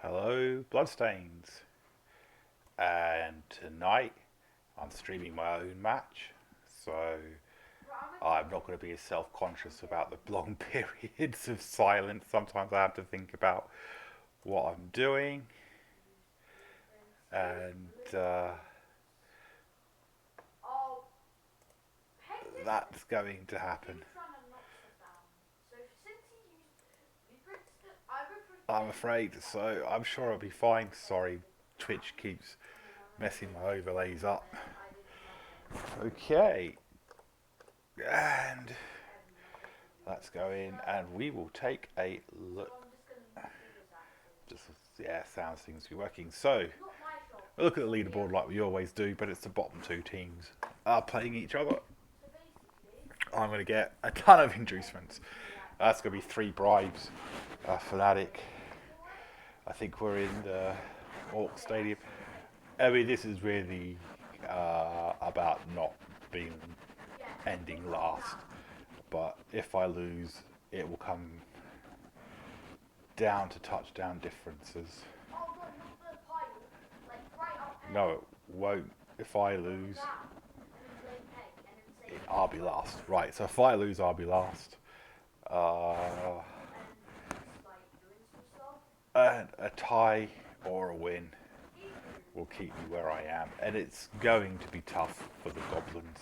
Hello, Bloodstains. And tonight I'm streaming my own match, so I'm not going to be as self conscious about the long periods of silence. Sometimes I have to think about what I'm doing, and that's going to happen. I'm afraid, so I'm sure I'll be fine. Sorry, Twitch keeps messing my overlays up. Okay, and let's go in and we will take a look. Just, yeah, sounds seems to be working. So, we'll look at the leaderboard like we always do, but it's the bottom two teams are playing each other. I'm going to get a ton of inducements. That's going to be 3 bribes. Fanatic. I think we're in the Orc Stadium. I mean, this is really about not being ending last. But if I lose, it will come down to touchdown differences. No, it won't. If I lose, I'll be last. Right, so if I lose, I'll be last. Uh, and a tie or a win will keep me where I am. And it's going to be tough for the Goblins.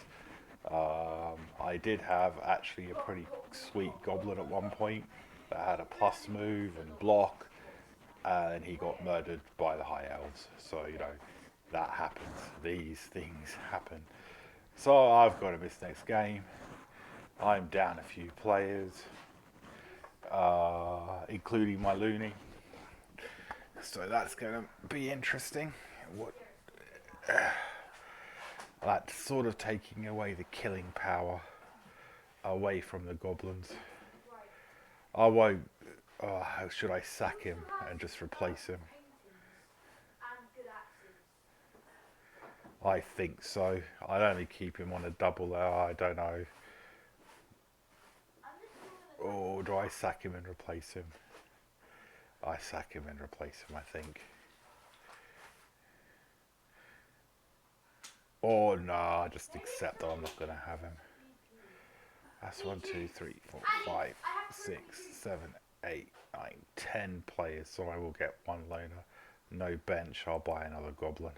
I did have actually a pretty sweet Goblin at one point that had a plus move and block, and he got murdered by the High Elves. So, that happens. These things happen. So I've got to miss next game. I'm down a few players, including my Looney. So that's going to be interesting. That's sort of taking away the killing power away from the Goblins. I won't. Should I sack him and just replace him? I think so. I'd only keep him on a double. I don't know. Or do I sack him and replace him? I sack him and replace him, I think. Or no, I just accept that I'm not going to have him. That's 1, 2, 3, 4, 5, 6, 7, 8, 9, 10 players, so I will get one loner. No bench, I'll buy another goblin.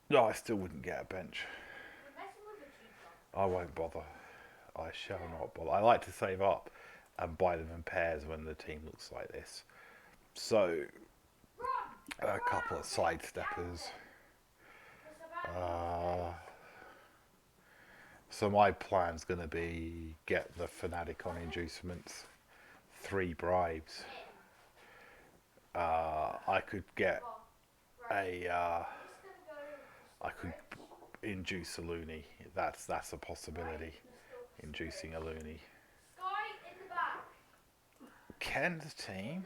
No, I still wouldn't get a bench. I won't bother. I shall not bother. I like to save up and buy them in pairs when the team looks like this. So, a couple of sidesteppers. So my plan's going to be get the Fanatic on inducements, 3 bribes. I could get I could induce a loony. That's a possibility. Inducing a loony. Ken's team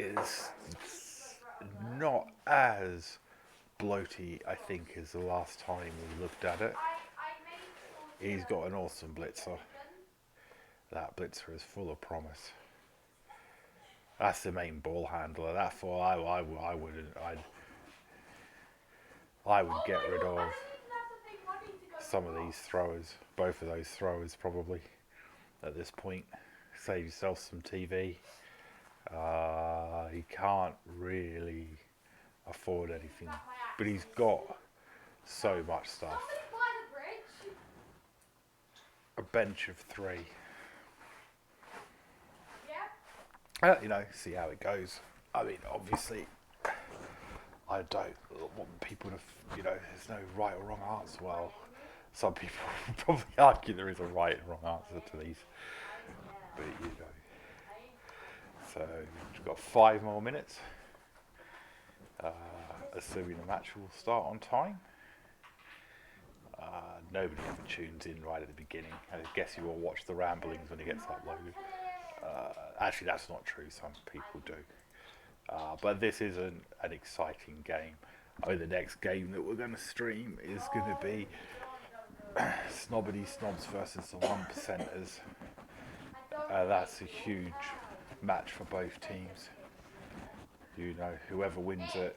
is not as bloaty, I think, as the last time we looked at it. He's got an awesome blitzer. That blitzer is full of promise. That's the main ball handler. Therefore, I would get rid of some of these throwers. Both of those throwers, probably, at this point. Save yourself some TV. He can't really afford anything, but he's got so much stuff. A bench of 3. See how it goes. I mean, obviously, I don't want people to, there's no right or wrong answer. Well, some people probably argue there is a right and wrong answer to these, but So we've got 5 more minutes, assuming the match will start on time. Nobody ever tunes in right at the beginning. I guess you will watch the ramblings when it gets uploaded. Actually, that's not true. Some people do. But this is an exciting game. I mean, the next game that we're going to stream is going to be Snobbity snobs versus the 1%ers. That's a huge match for both teams. You know, whoever wins it,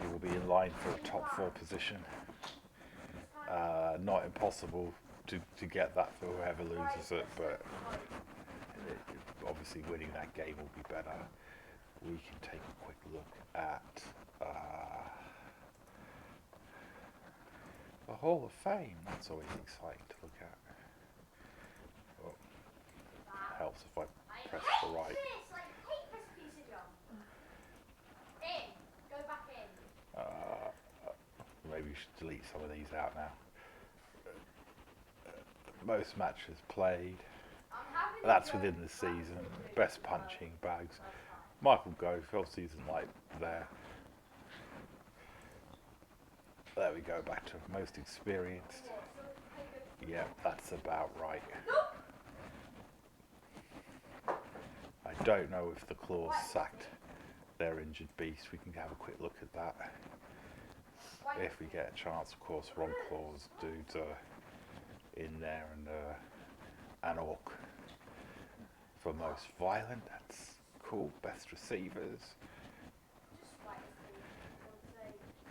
you will be in line for a top 4 position. Not impossible to get that for whoever loses it, but obviously winning that game will be better. We can take a quick look at the Hall of Fame. That's always exciting to look at. Well, helps if I press the right. Maybe we should delete some of these out now. Most matches played. That's within the season. Best punching bags. Michael Gove, obviously isn't like there. There we go, back to most experienced. Yeah, that's about right. I don't know if the Claws sacked their injured beast. We can have a quick look at that. If we get a chance, of course, Ron Claws dudes are in there, and an Orc for most violent. That's cool. Best receivers.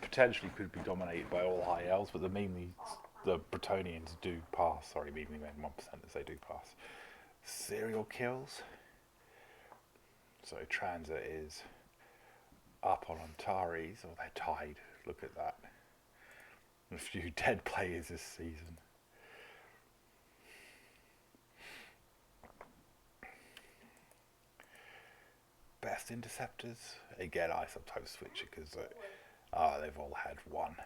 Potentially could be dominated by all high elves, but mainly the Bretonians do pass. Sorry, mainly 1% as they do pass. Serial kills. So Transit is up on Antares, or they're tied. Look at that. A few dead players this season. Best interceptors. Again, I sometimes switch it because they've all had one.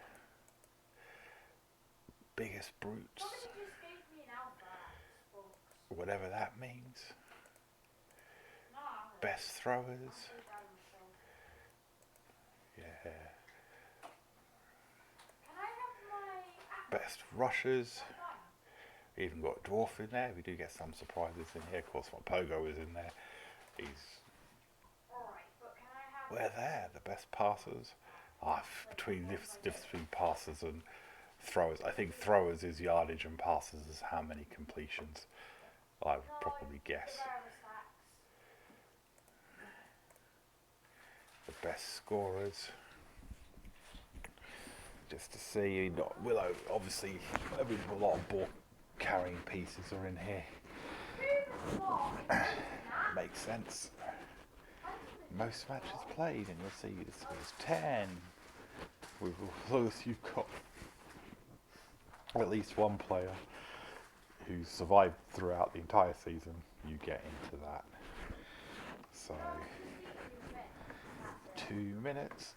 Biggest brutes. Whatever that means. Best throwers. Yeah. Best rushers. Even got Dwarf in there. We do get some surprises in here. Of course, Pogo is in there. We're there. The best passers. Between passers and throwers. I think throwers is yardage and passers is how many completions. I would probably guess. The best scorers. Just to see, Willow, obviously, a lot of ball carrying pieces are in here. Makes sense. Most matches played, and you'll see this was 10. With those, you've got at least one player who survived throughout the entire season. You get into that. So, 2 minutes.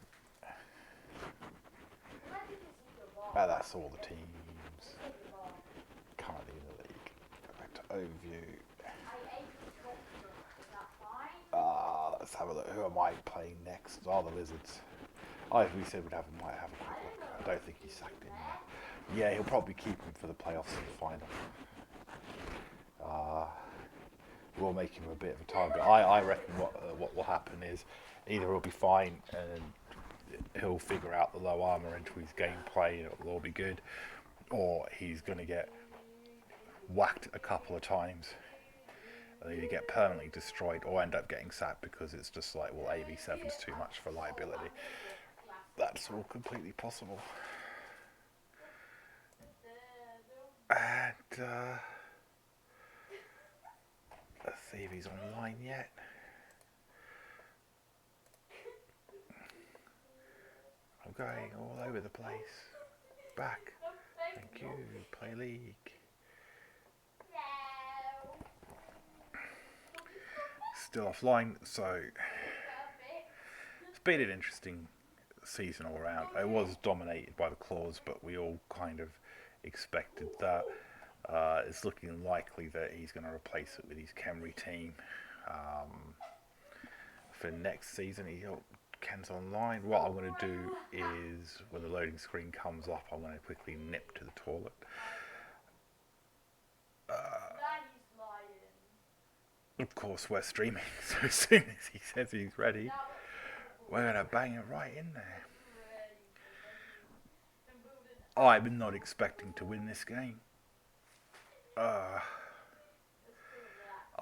That's all the teams currently in the league. Go back to overview. Let's have a look. Who am I playing next? The Lizards. We said might have a quick look. I don't think he's sacked him yet. Yeah, he'll probably keep him for the playoffs and the final. We'll make him a bit of a target. I reckon what will happen is either he'll be fine and he'll figure out the low armor into his gameplay and it'll all be good, or he's going to get whacked a couple of times and either get permanently destroyed or end up getting sacked because it's just like, well, AV7's too much for liability. That's all completely possible. And let's see if he's online yet. I'm going all over the place. Back. Thank you. Play league. Still offline, so it's been an interesting season all around. It was dominated by the Claws, but we all kind of expected that. It's looking likely that he's going to replace it with his Khemri team. For next season, Ken's online. What I'm going to do is, when the loading screen comes up, I'm going to quickly nip to the toilet. Of course, we're streaming, so as soon as he says he's ready, we're going to bang it right in there. I'm not expecting to win this game. I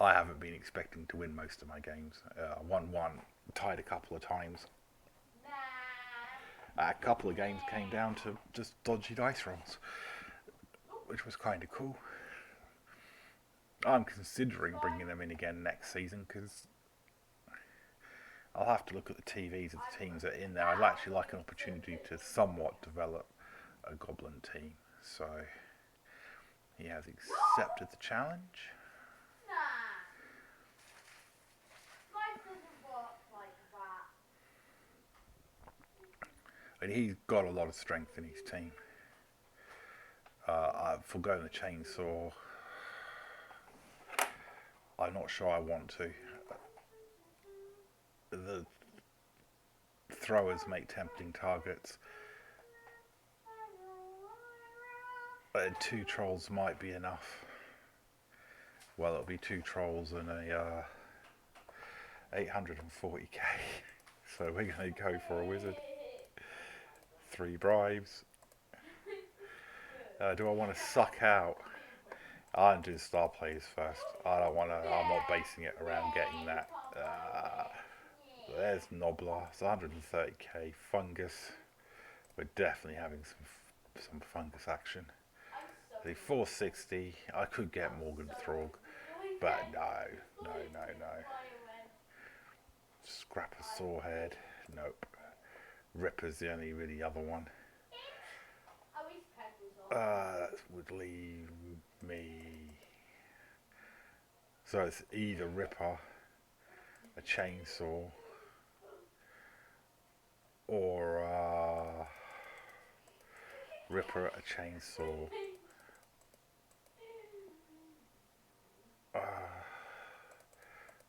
haven't been expecting to win most of my games. I won one, tied a couple of times. A couple of games came down to just dodgy dice rolls, which was kind of cool. I'm considering bringing them in again next season because I'll have to look at the TVs of the teams that are in there. I'd actually like an opportunity to somewhat develop a goblin team. So he has accepted the challenge. And he's got a lot of strength in his team. I've forgotten the chainsaw. I'm not sure I want to. The throwers make tempting targets. 2 trolls might be enough. Well, it'll be 2 trolls and a 840k. So we're going to go for a wizard. 3 bribes. Do I want to suck out? I'm doing star plays first. I don't want to. I'm not basing it around getting that. There's Nobler. It's 130k. Fungus. We're definitely having some fungus action. The 460. I could get Morgan Throg, but no. Scrap a Sawhead. Nope. Ripper's the only really other one. That would leave me. So it's either Ripper, a chainsaw, or Ripper, a chainsaw.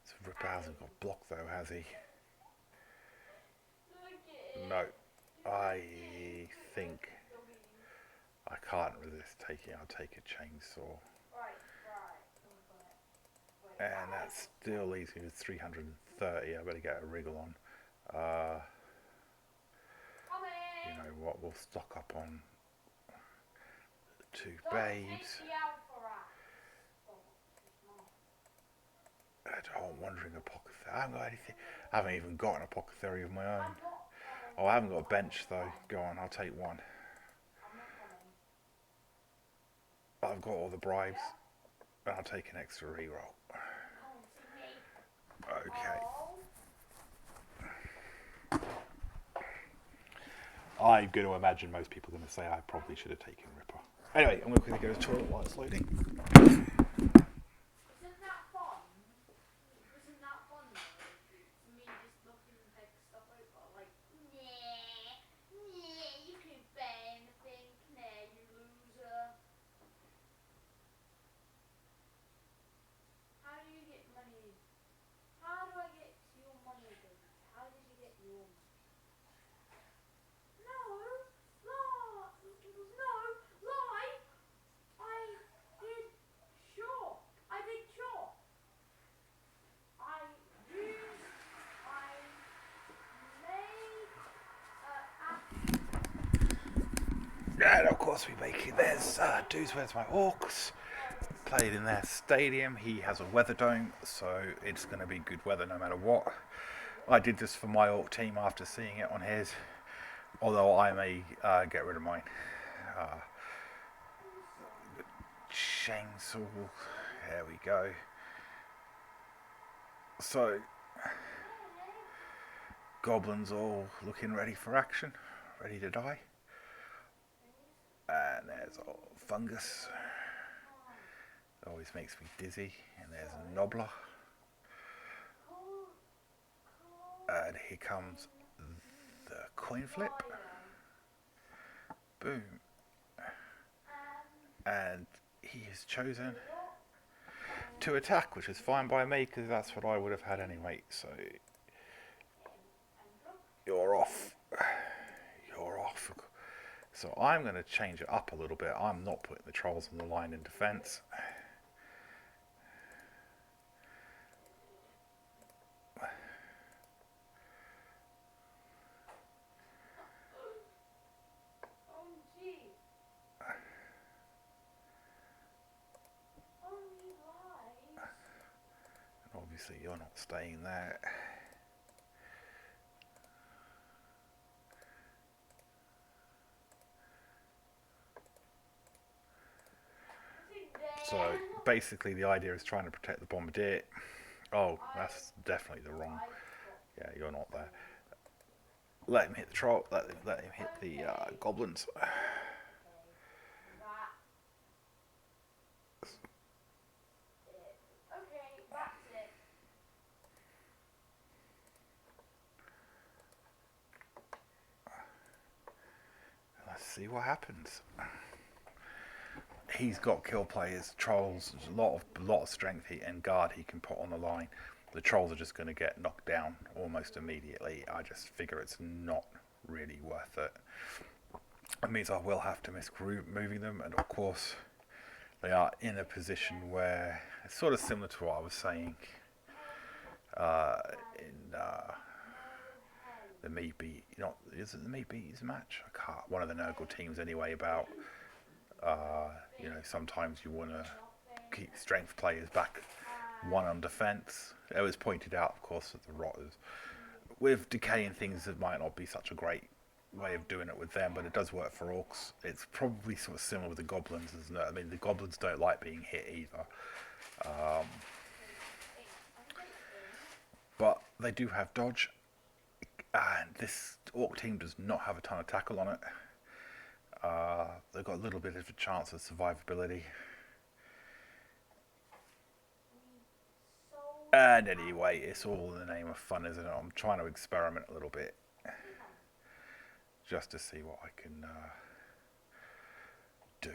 So Ripper hasn't got block though, has he? No. I think I can't resist taking. I'll take a chainsaw. And that still leaves me with 330. I better get a wriggle on. You know what? We'll stock up on 2 babes. I'm wondering apothecary. I haven't got anything. I haven't even got an apothecary of my own. Oh, I haven't got a bench though. Go on, I'll take one. I've got all the bribes. I'll take an extra reroll. Okay. I'm going to imagine most people are going to say I probably should have taken Ripper. Anyway, I'm going to go to the toilet while it's loading. And of course we make it. There's Dudes, where's my orcs? Played in their stadium. He has a weather dome, so it's going to be good weather no matter what. I did this for my orc team after seeing it on his, although I may get rid of mine. Chainsaw. There we go. So goblins all looking ready for action, ready to die. And there's fungus. Always makes me dizzy. And there's a Nobler. And here comes the coin flip. Boom. And he has chosen to attack, which is fine by me because that's what I would have had anyway. So you're off. You're off. So I'm going to change it up a little bit. I'm not putting the trolls on the line in defence. Obviously you're not staying there. So basically the idea is trying to protect the bombardier. Oh, that's definitely the wrong. Yeah, you're not there. Let him hit the troll. Let him hit the goblins. Let's see what happens. He's got kill players, trolls. There's a lot of strength and guard he can put on the line. The trolls are just going to get knocked down almost immediately. I just figure it's not really worth it. It means I will have to miss moving them, and of course they are in a position where it's sort of similar to what I was saying in the Meatbeat. Is it the Meatbeats match? I can't. One of the Nurgle teams anyway. About sometimes you want to keep strength players back one on defense. It was pointed out, of course, that the Rotters with decaying things, it might not be such a great way of doing it with them, but it does work for orcs. It's probably sort of similar with the goblins, isn't it? I mean, the goblins don't like being hit either. But they do have dodge, and this orc team does not have a ton of tackle on it. They've got a little bit of a chance of survivability. And anyway, it's all in the name of fun, isn't it? I'm trying to experiment a little bit, just to see what I can do.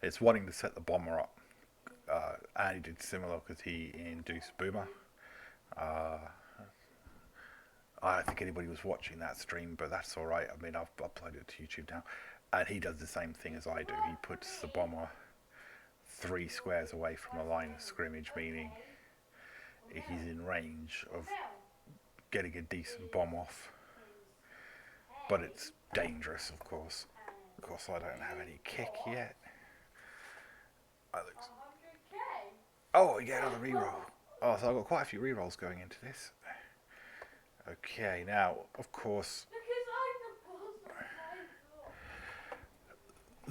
It's wanting to set the bomber up. And he did similar because he induced Boomer. I don't think anybody was watching that stream, but that's alright. I mean, I've uploaded it to YouTube now. And he does the same thing as I do. He puts the bomber 3 squares away from the line of scrimmage, meaning he's in range of getting a decent bomb off. But it's dangerous, of course. Of course, I don't have any kick yet. Oh, we get another reroll. Oh, so I've got quite a few rerolls going into this. Okay, now, of course,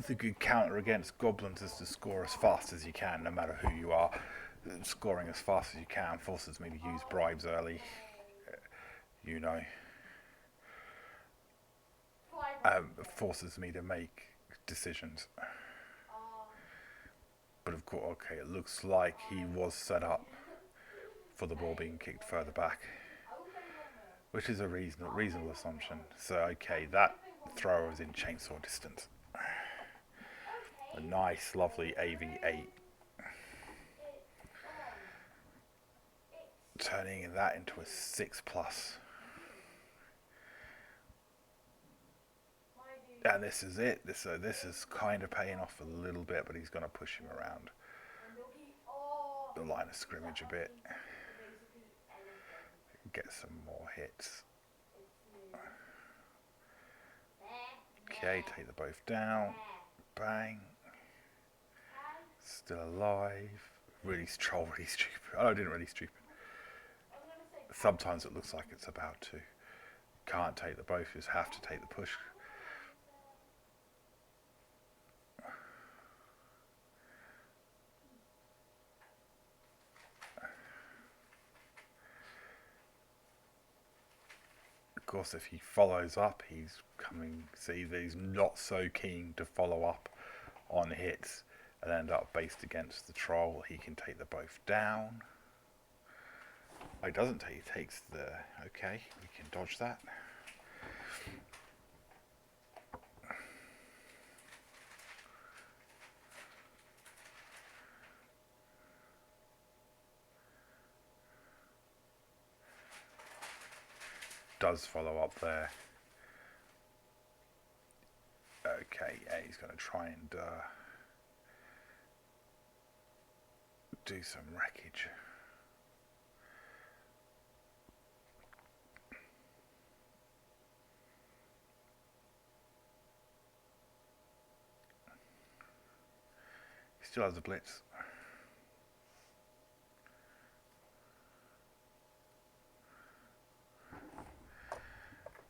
the good counter against goblins is to score as fast as you can, no matter who you are. Scoring as fast as you can forces me to use bribes early, forces me to make decisions. But of course, okay, it looks like he was set up for the ball being kicked further back, which is a reasonable assumption. So, okay, that thrower is in chainsaw distance. A nice, lovely AV8. Turning that into a 6+. And this is it. This is kind of paying off a little bit, but he's going to push him around the line of scrimmage a bit. Get some more hits. Okay, take the both down. Bang. Still alive. Really stupid. Oh, I didn't really stupid. Sometimes it looks like it's about to. Can't take the both, you just have to take the push. Of course, if he follows up, he's coming. See, he's not so keen to follow up on hits and end up based against the troll. He can take the both down. Oh, he doesn't take. He takes the. Okay, we can dodge that. Does follow up there. Okay, yeah, he's going to try and do some wreckage. He's still has the blitz.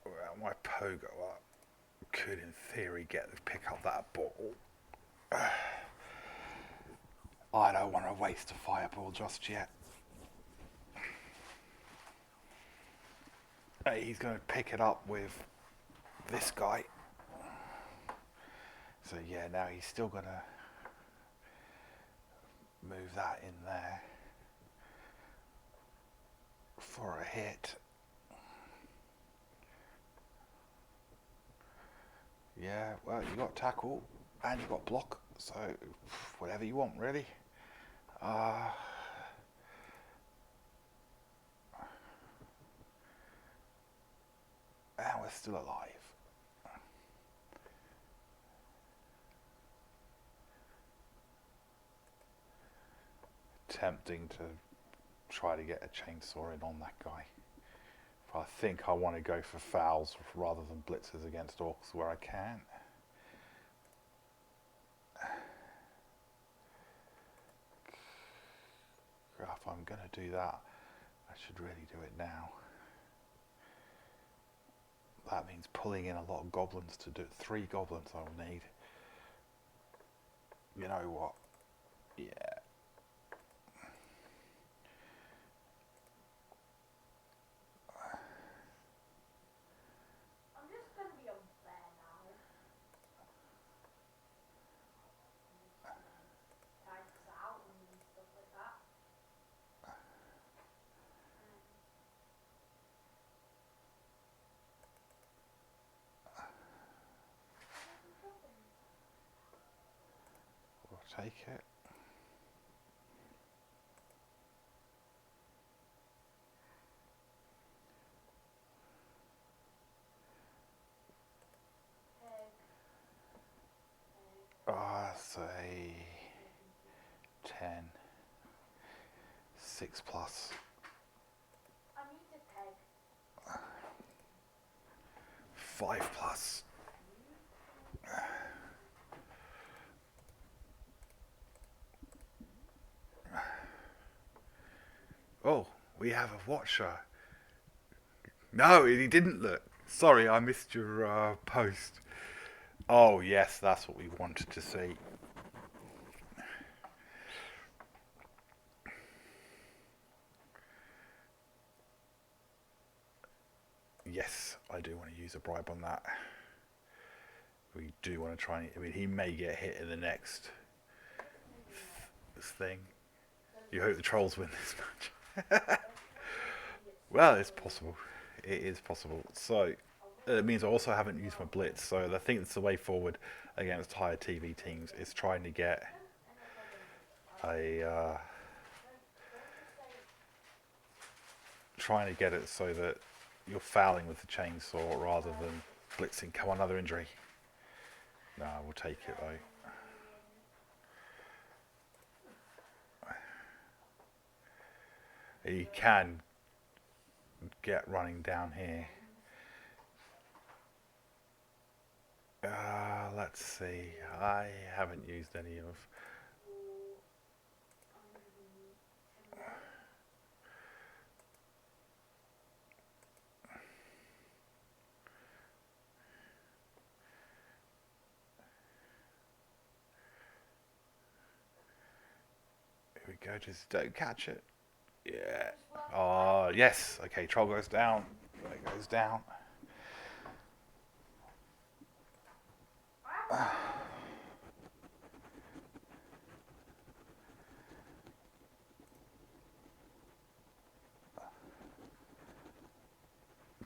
Well, my pogo up could, in theory, pick up that ball. I don't want to waste a fireball just yet. He's going to pick it up with this guy. So yeah, now he's still going to move that in there for a hit. Yeah, well, you got tackle and you got block, so whatever you want, really. And we're still alive. Tempting to try to get a chainsaw in on that guy. But I think I want to go for fouls rather than blitzes against orcs where I can. If I'm going to do that, I should really do it now. That means pulling in a lot of goblins to do it. 3 goblins I'll need. You know what? Yeah. I'm just going to be unfair now. Tag this out and stuff like that. We'll take it. Say 10, 6 plus. I need to peg. 5 plus. Oh, we have a watcher. No, he didn't look. Sorry, I missed your post. Oh, yes, that's what we wanted to see. Yes, I do want to use a bribe on that. We do want to try. I mean, he may get hit in the next thing. You hope the trolls win this match. Well, it's possible. It is possible. So it means I also haven't used my blitz. So I think it's the way forward against higher TV teams is trying to get it so that you're fouling with the chainsaw rather than blitzing. Come on, another injury. No, we'll take it though. He can get running down here. Let's see. I haven't used any of. Here we go. Just don't catch it. Yeah. Oh, yes. Okay, troll goes down. It goes down.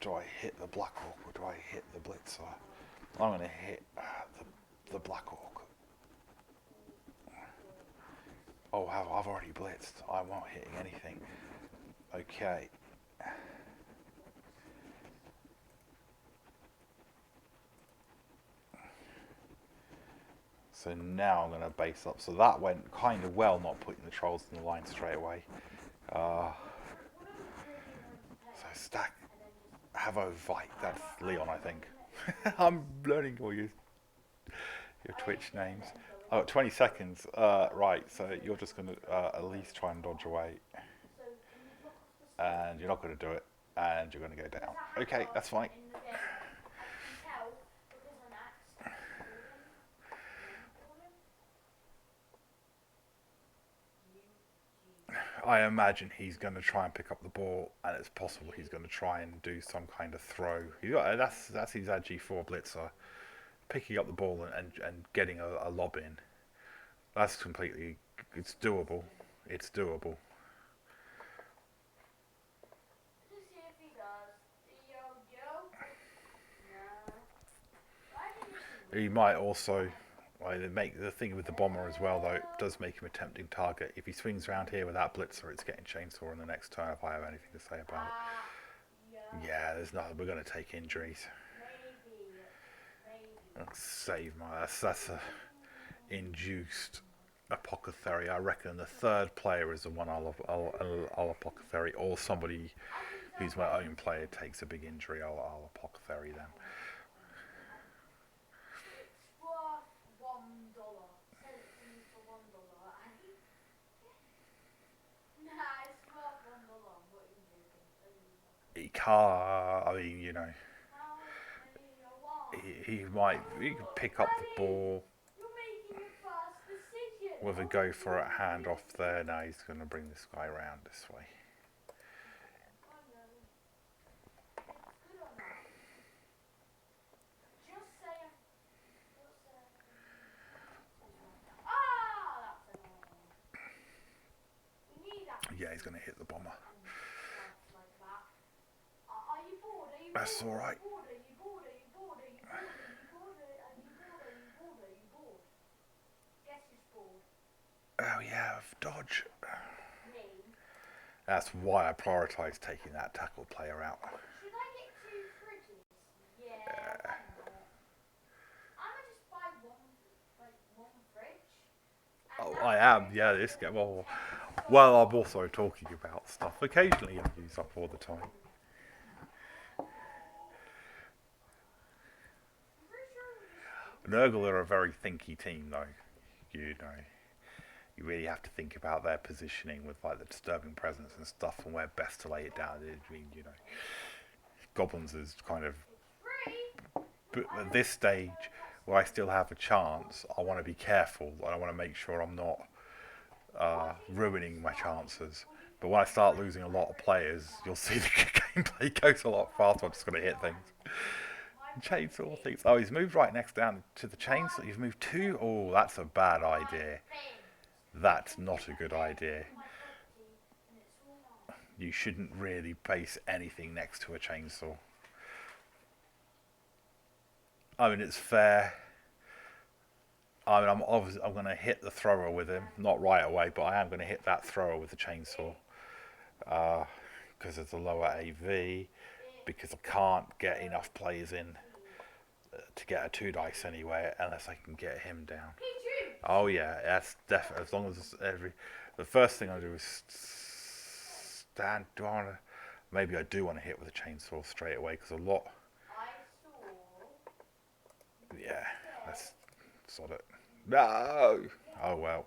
Do I hit the Black Orc or do I hit the Blitzer? I'm going to hit the Black Orc. Oh, I've already blitzed. I'm not hitting anything. Okay. So now I'm going to base up. So that went kind of well, not putting the trolls in the line straight away. So stack. Have a fight. That's Leon, I think. I'm learning all your Twitch names. Oh, 20 seconds. Right, so you're just going to at least try and dodge away. So can you block off the screen? And you're not going to do it. And you're going to go down. Okay, that's fine. In the game. I can tell because an axe called him. I imagine he's going to try and pick up the ball, and it's possible he's going to try and do some kind of throw. That's his G4 blitzer, picking up the ball and getting a lob in. That's completely. It's doable. It's doable. Let's see if he does. Yo. No. Why didn't He might also. Well, make the thing with the bomber as well, though. It does make him a tempting target. If he swings around here with that blitzer, it's getting chainsaw in the next turn. If I have anything to say about it. Yeah, there's nothing. We're going to take injuries. Maybe. Save my. That's a induced apothecary. I reckon the third player is the one I'll apothecary, or somebody who's my own player takes a big injury. I'll apothecary them. It's worth $1. Sell it to me for $1. Nah, it's worth $1. What are you joking? He can't. I mean, you know, How many you want? he might. He can pick up the ball You're making a fast decision. with a go for it hand off there. Now he's going to bring this guy around this way. I know. It's good or not? Just say a... Ah, that's annoying. We need that. Yeah, he's going to hit the bomber. Like that. Are you bored? Are you That's bored? all right. Are you bored? Are you bored? Are you bored? Are you bored? Are you bored? Are you bored? Are you bored? Are you bored? Guess who's bored? Oh yeah, dodge. Me. That's why I prioritise taking that tackle player out. Should I get 2 fridges? Yeah. Why not? I'm gonna just buy one fridge. Oh, I am. Yeah, this game. Well, I'm also talking about stuff. Occasionally, I use up all the time. Nurgle are a very thinky team, though. You know, you really have to think about their positioning with like the disturbing presence and stuff, and where best to lay it down. I mean, you know, goblins is kind of. But at this stage, where I still have a chance, I want to be careful. I want to make sure I'm not ruining my chances. But when I start losing a lot of players, you'll see the gameplay goes a lot faster. I'm just going to hit things. Chainsaw things. Oh, he's moved right next down to the chainsaw. You've moved 2. Oh, that's a bad idea. That's not a good idea. You shouldn't really base anything next to a chainsaw. I mean, it's fair. I mean, I'm going to hit the thrower with him, not right away, but I am going to hit that thrower with the chainsaw because it's a lower AV. Because I can't get enough players in to get a 2 dice anyway, unless I can get him down. Oh yeah, that's definitely. As long as the first thing I do is stand. Do I want to? Maybe I do want to hit with a chainsaw straight away because a lot. Yeah, let's sort it. No. Oh well.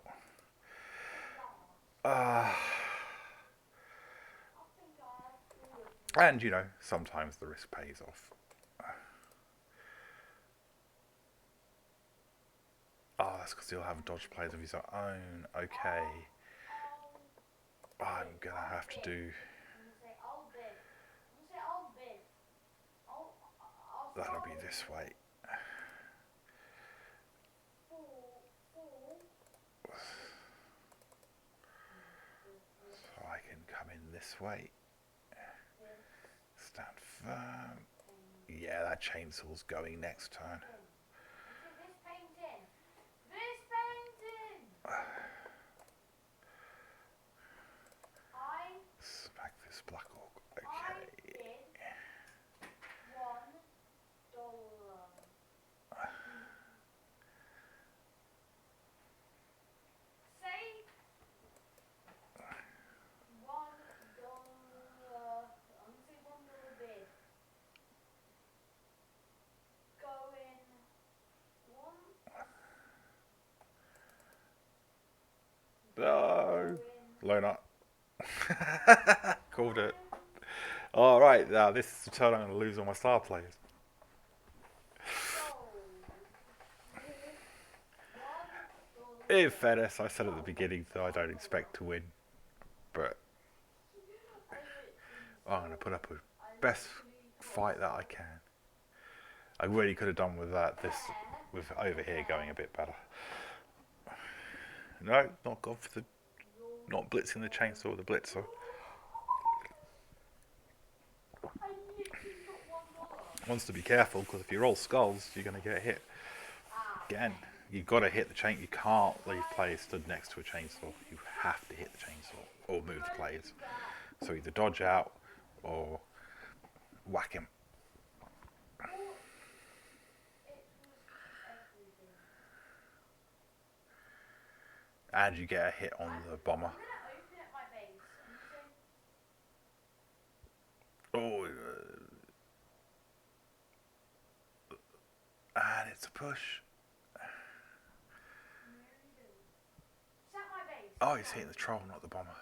And you know, sometimes the risk pays off. Oh, that's because he'll have dodge plays of his own. Okay. I'm gonna have to do. That'll be this way. So I can come in this way. Stand firm. Yeah, that chainsaw's going next turn. Smack this black orc. Okay. Go in. Loner. Called it. Alright, now this is the turn I'm going to lose all my star players. In fairness, I said at the beginning that I don't expect to win, but I'm going to put up a best fight that I can. I really could have done with that. This with over here going a bit better. No, not gone for the, not blitzing the chainsaw, the blitzer. Wants to be careful because if you roll skulls, you're going to get hit. Again, you've got to hit the chain. You can't leave players stood next to a chainsaw. You have to hit the chainsaw or move the players. So either dodge out or whack him. And you get a hit on the bomber. Oh, and it's a push. Oh, he's hitting the troll, not the bomber.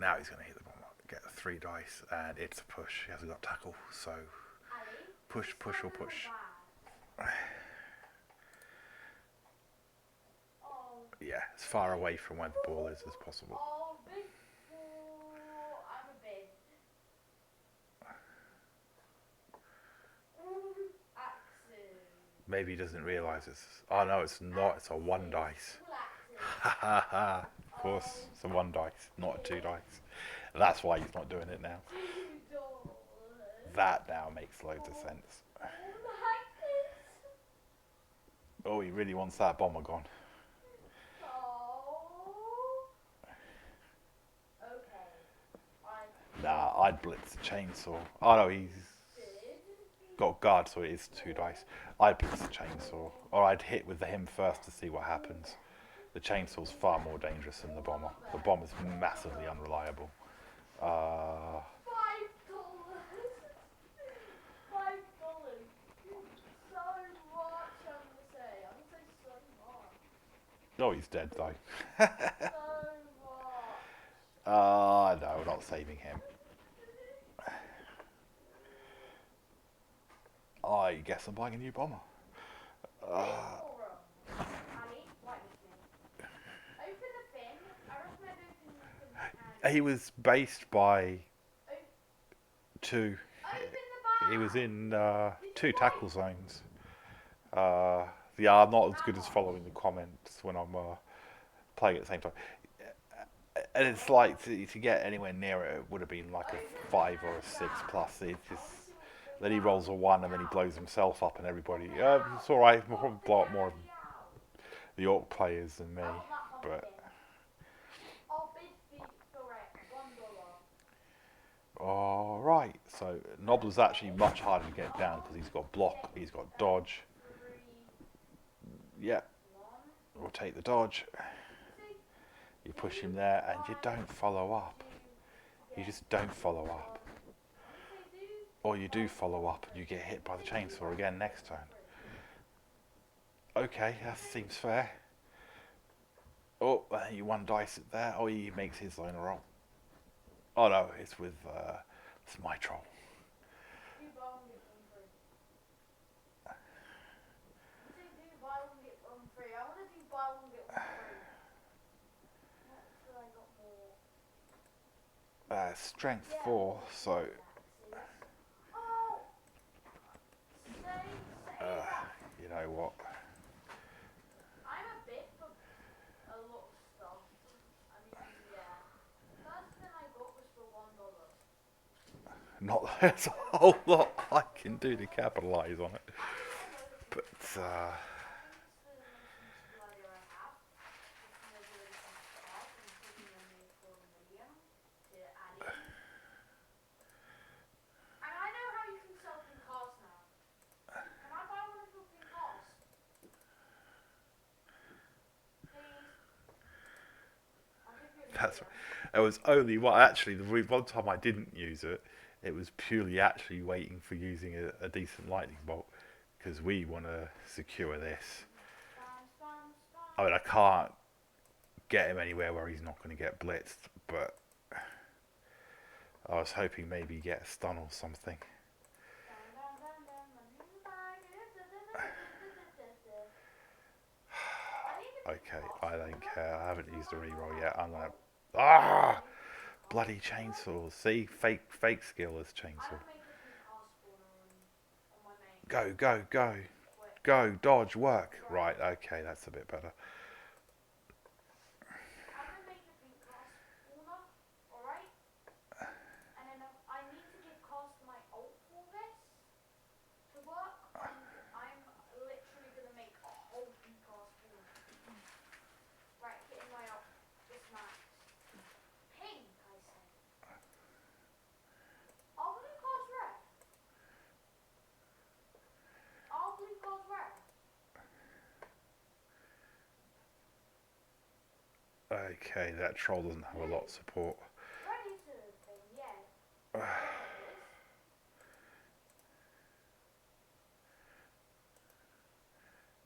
Now he's going to hit the bomber. Get 3 dice, and it's a push. He hasn't got tackle, so push, push, or push. Yeah, as far away from where the ball is as possible. Maybe he doesn't realise it's... Oh no, it's not. It's a 1 dice. Ha ha ha. Of course, it's a 1 dice, not a 2 dice. That's why he's not doing it now. That now makes loads of sense. Oh, he really wants that bomber gone. Nah, I'd blitz the chainsaw. Oh no, he's got guard, so it is 2 dice. I'd blitz the chainsaw. Or I'd hit with him first to see what happens. The chainsaw's far more dangerous than the bomber. The bomber's massively unreliable. $5. So much, I'm gonna say. I'm gonna say so much. Oh, he's dead though. So much. No, we're not saving him. I guess I'm buying a new bomber. He was based by 2. He was in 2 tackle zones. Yeah, I'm not as good as following the comments when I'm playing at the same time. And it's like to get anywhere near it, it would have been like a 5 or a 6 plus. It just, then he rolls a 1 and then he blows himself up and everybody. It's alright. We'll probably blow up more of the Orc players than me, but. Alright, so Nobbler's actually much harder to get down because he's got block, he's got dodge. Yeah, we'll take the dodge. You push him there and you don't follow up. You just don't follow up. Or you do follow up and you get hit by the chainsaw again next turn. Okay, that seems fair. Oh, you 1 dice it there. Oh, he makes his own roll. Oh no, it's with it's my troll. Strength 4, so you know what? I'm a bit for a lot of stuff. I mean, yeah. First thing I got was for $1. Not that there's a whole lot I can do to capitalise on it. But that's right. It was only what actually the one time I didn't use it. It was purely actually waiting for using a decent lightning bolt because we want to secure this. I mean, I can't get him anywhere where he's not going to get blitzed, but I was hoping maybe get a stun or something. Okay, I don't care. I haven't used a reroll yet. I'm gonna... Ah! Bloody chainsaw. See? Fake skill as chainsaw. Go, go, go. Go, dodge, work. Right, okay, that's a bit better. Okay, that troll doesn't have a lot of support.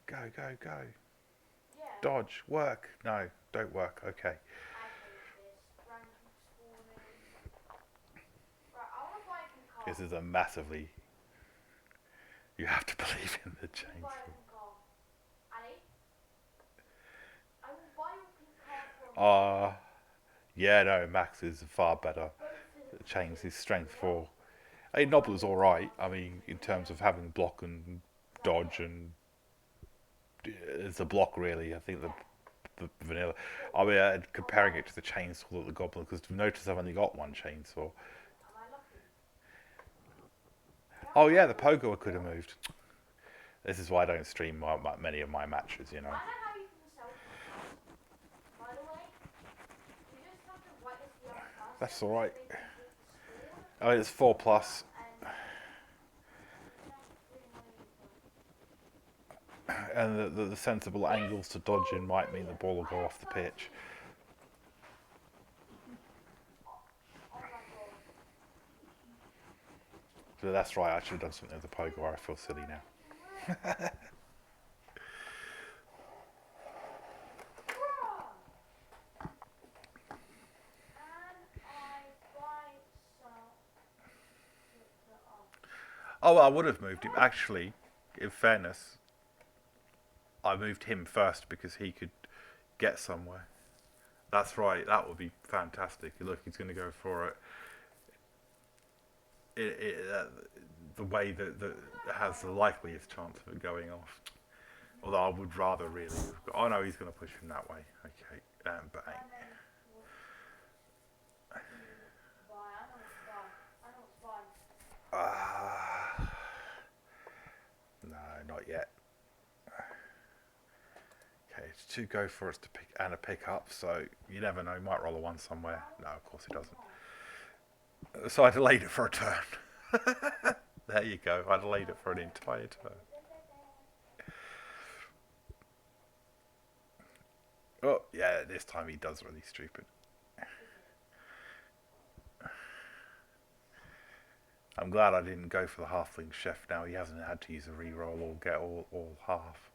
Go, go, go. Dodge, work. No, don't work. Okay. This is a massively... You have to believe in the chainsaw. Yeah, no, Max is far better. Chains his strength 4. I mean, Nobbler's alright. I mean, in terms of having block and dodge, and it's a block really. I think the vanilla. I mean, comparing it to the chainsaw that the goblin, because notice I've only got one chainsaw. Oh yeah, the pogo could have moved. This is why I don't stream many of my matches, you know. That's alright. Oh, it's 4+. And the sensible angles to dodge in might mean the ball will go off the pitch. So that's right, I should have done something with the pogo. I feel silly now. Oh, well, I would have moved him. Actually, in fairness, I moved him first because he could get somewhere. That's right, that would be fantastic. Look, he's going to go for it. The way that has the likeliest chance of it going off. Although I would rather really... Oh no, he's going to push him that way. Okay, bang. No, not yet. Okay, it's 2 go for us to pick and a pick up, so you never know, he might roll a 1 somewhere. No, of course he doesn't. So I delayed it for a turn. There you go, I delayed it for an entire turn. Oh, yeah, this time he does really stupid. I'm glad I didn't go for the halfling chef now. He hasn't had to use a reroll or get all half.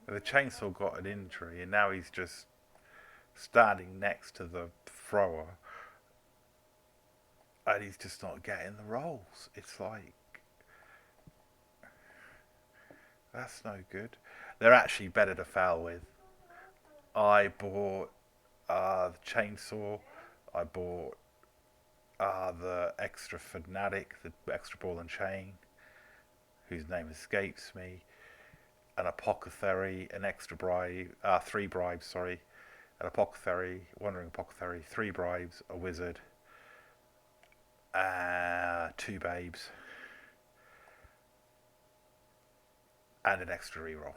The chainsaw got an injury and now he's just standing next to the thrower and he's just not getting the rolls. It's like, that's no good. They're actually better to foul with. I bought the chainsaw, I bought the extra fanatic, the extra ball and chain, whose name escapes me, an apothecary, an extra bribe, 3 bribes, sorry, an apothecary, wandering apothecary, 3 bribes, a wizard, 2 babes, and an extra reroll.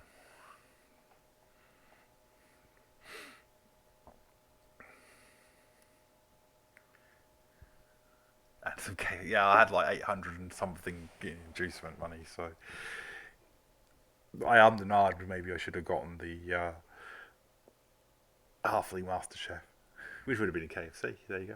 And Okay, yeah, I had like 800 and something in inducement money, so I am the nard. Maybe I should have gotten the Halfling Master Chef, which would have been in KFC. There you go.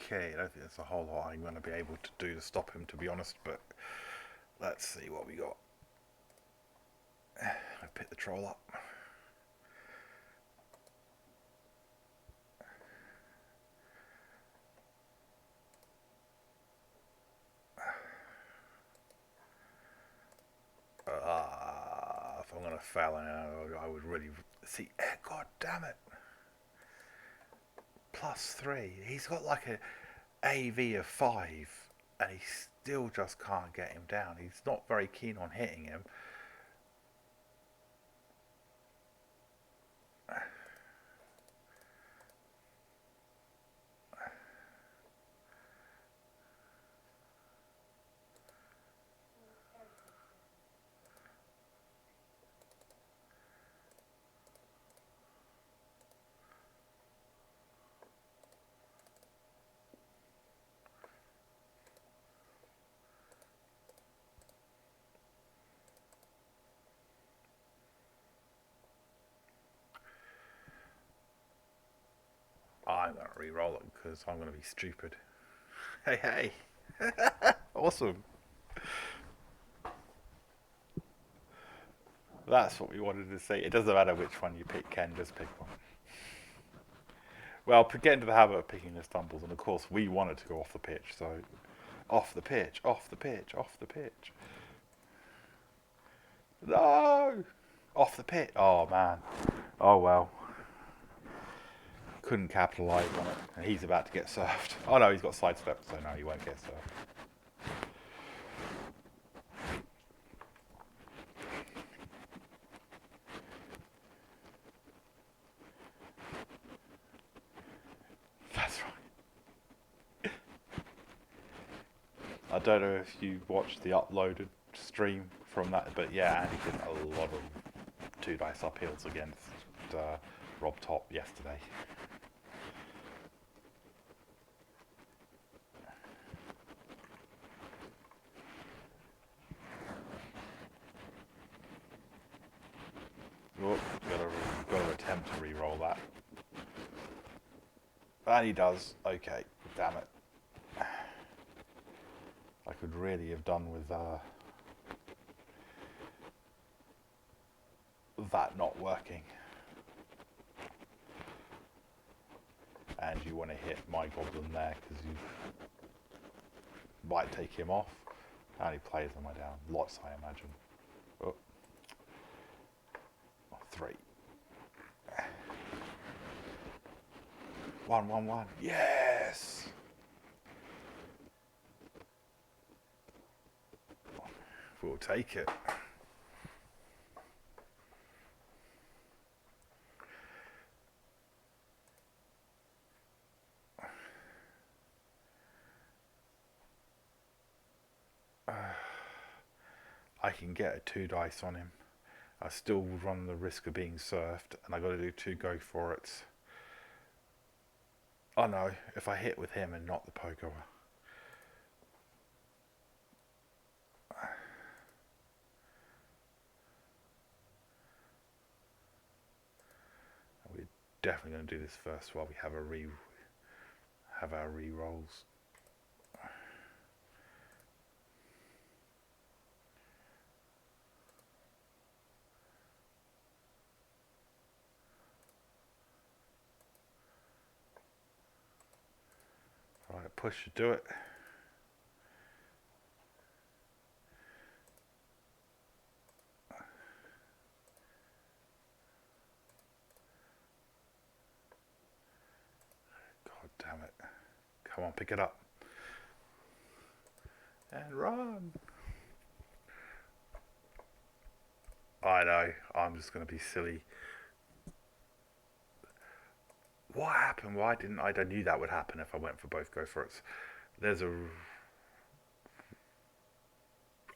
Okay, I don't think there's a whole lot I'm going to be able to do to stop him, to be honest, but let's see what we got. I picked the troll up. If I'm going to fail, I would really see. God damn it! +3. He's got like a AV of 5, and he still just can't get him down. He's not very keen on hitting him. I'm going to re-roll it because I'm going to be stupid. Hey, hey. Awesome. That's what we wanted to see. It doesn't matter which one you pick, Ken, just pick one. Well, get into the habit of picking the stumbles, and of course we wanted to go off the pitch, so off the pitch, off the pitch, off the pitch. No! Off the pitch. Oh, man. Oh, well. Couldn't capitalise on it. And he's about to get served. Oh, no, he's got sidestepped, so no, he won't get served. That's right. I don't know if you watched the uploaded stream from that, but yeah, Andy did a lot of 2 dice uphills against Rob Top yesterday. Oh, got to attempt to re-roll that. And he does. Okay, damn it. I could really have done with that not working. And you want to hit my goblin there because you might take him off. And he plays on my down. Lots, I imagine. Oh. 3. 1, 1, 1. Yes! We'll take it. I can get a 2 dice on him. I still would run the risk of being surfed, and I got to do 2 go for it. Oh no, if I hit with him and not the poker. We're definitely going to do this first while we have our re-rolls. Right, push to do it. God damn it. Come on, pick it up. And run. I know. I'm just going to be silly. What happened? Why didn't I? I knew that would happen if I went for both go for it. There's a.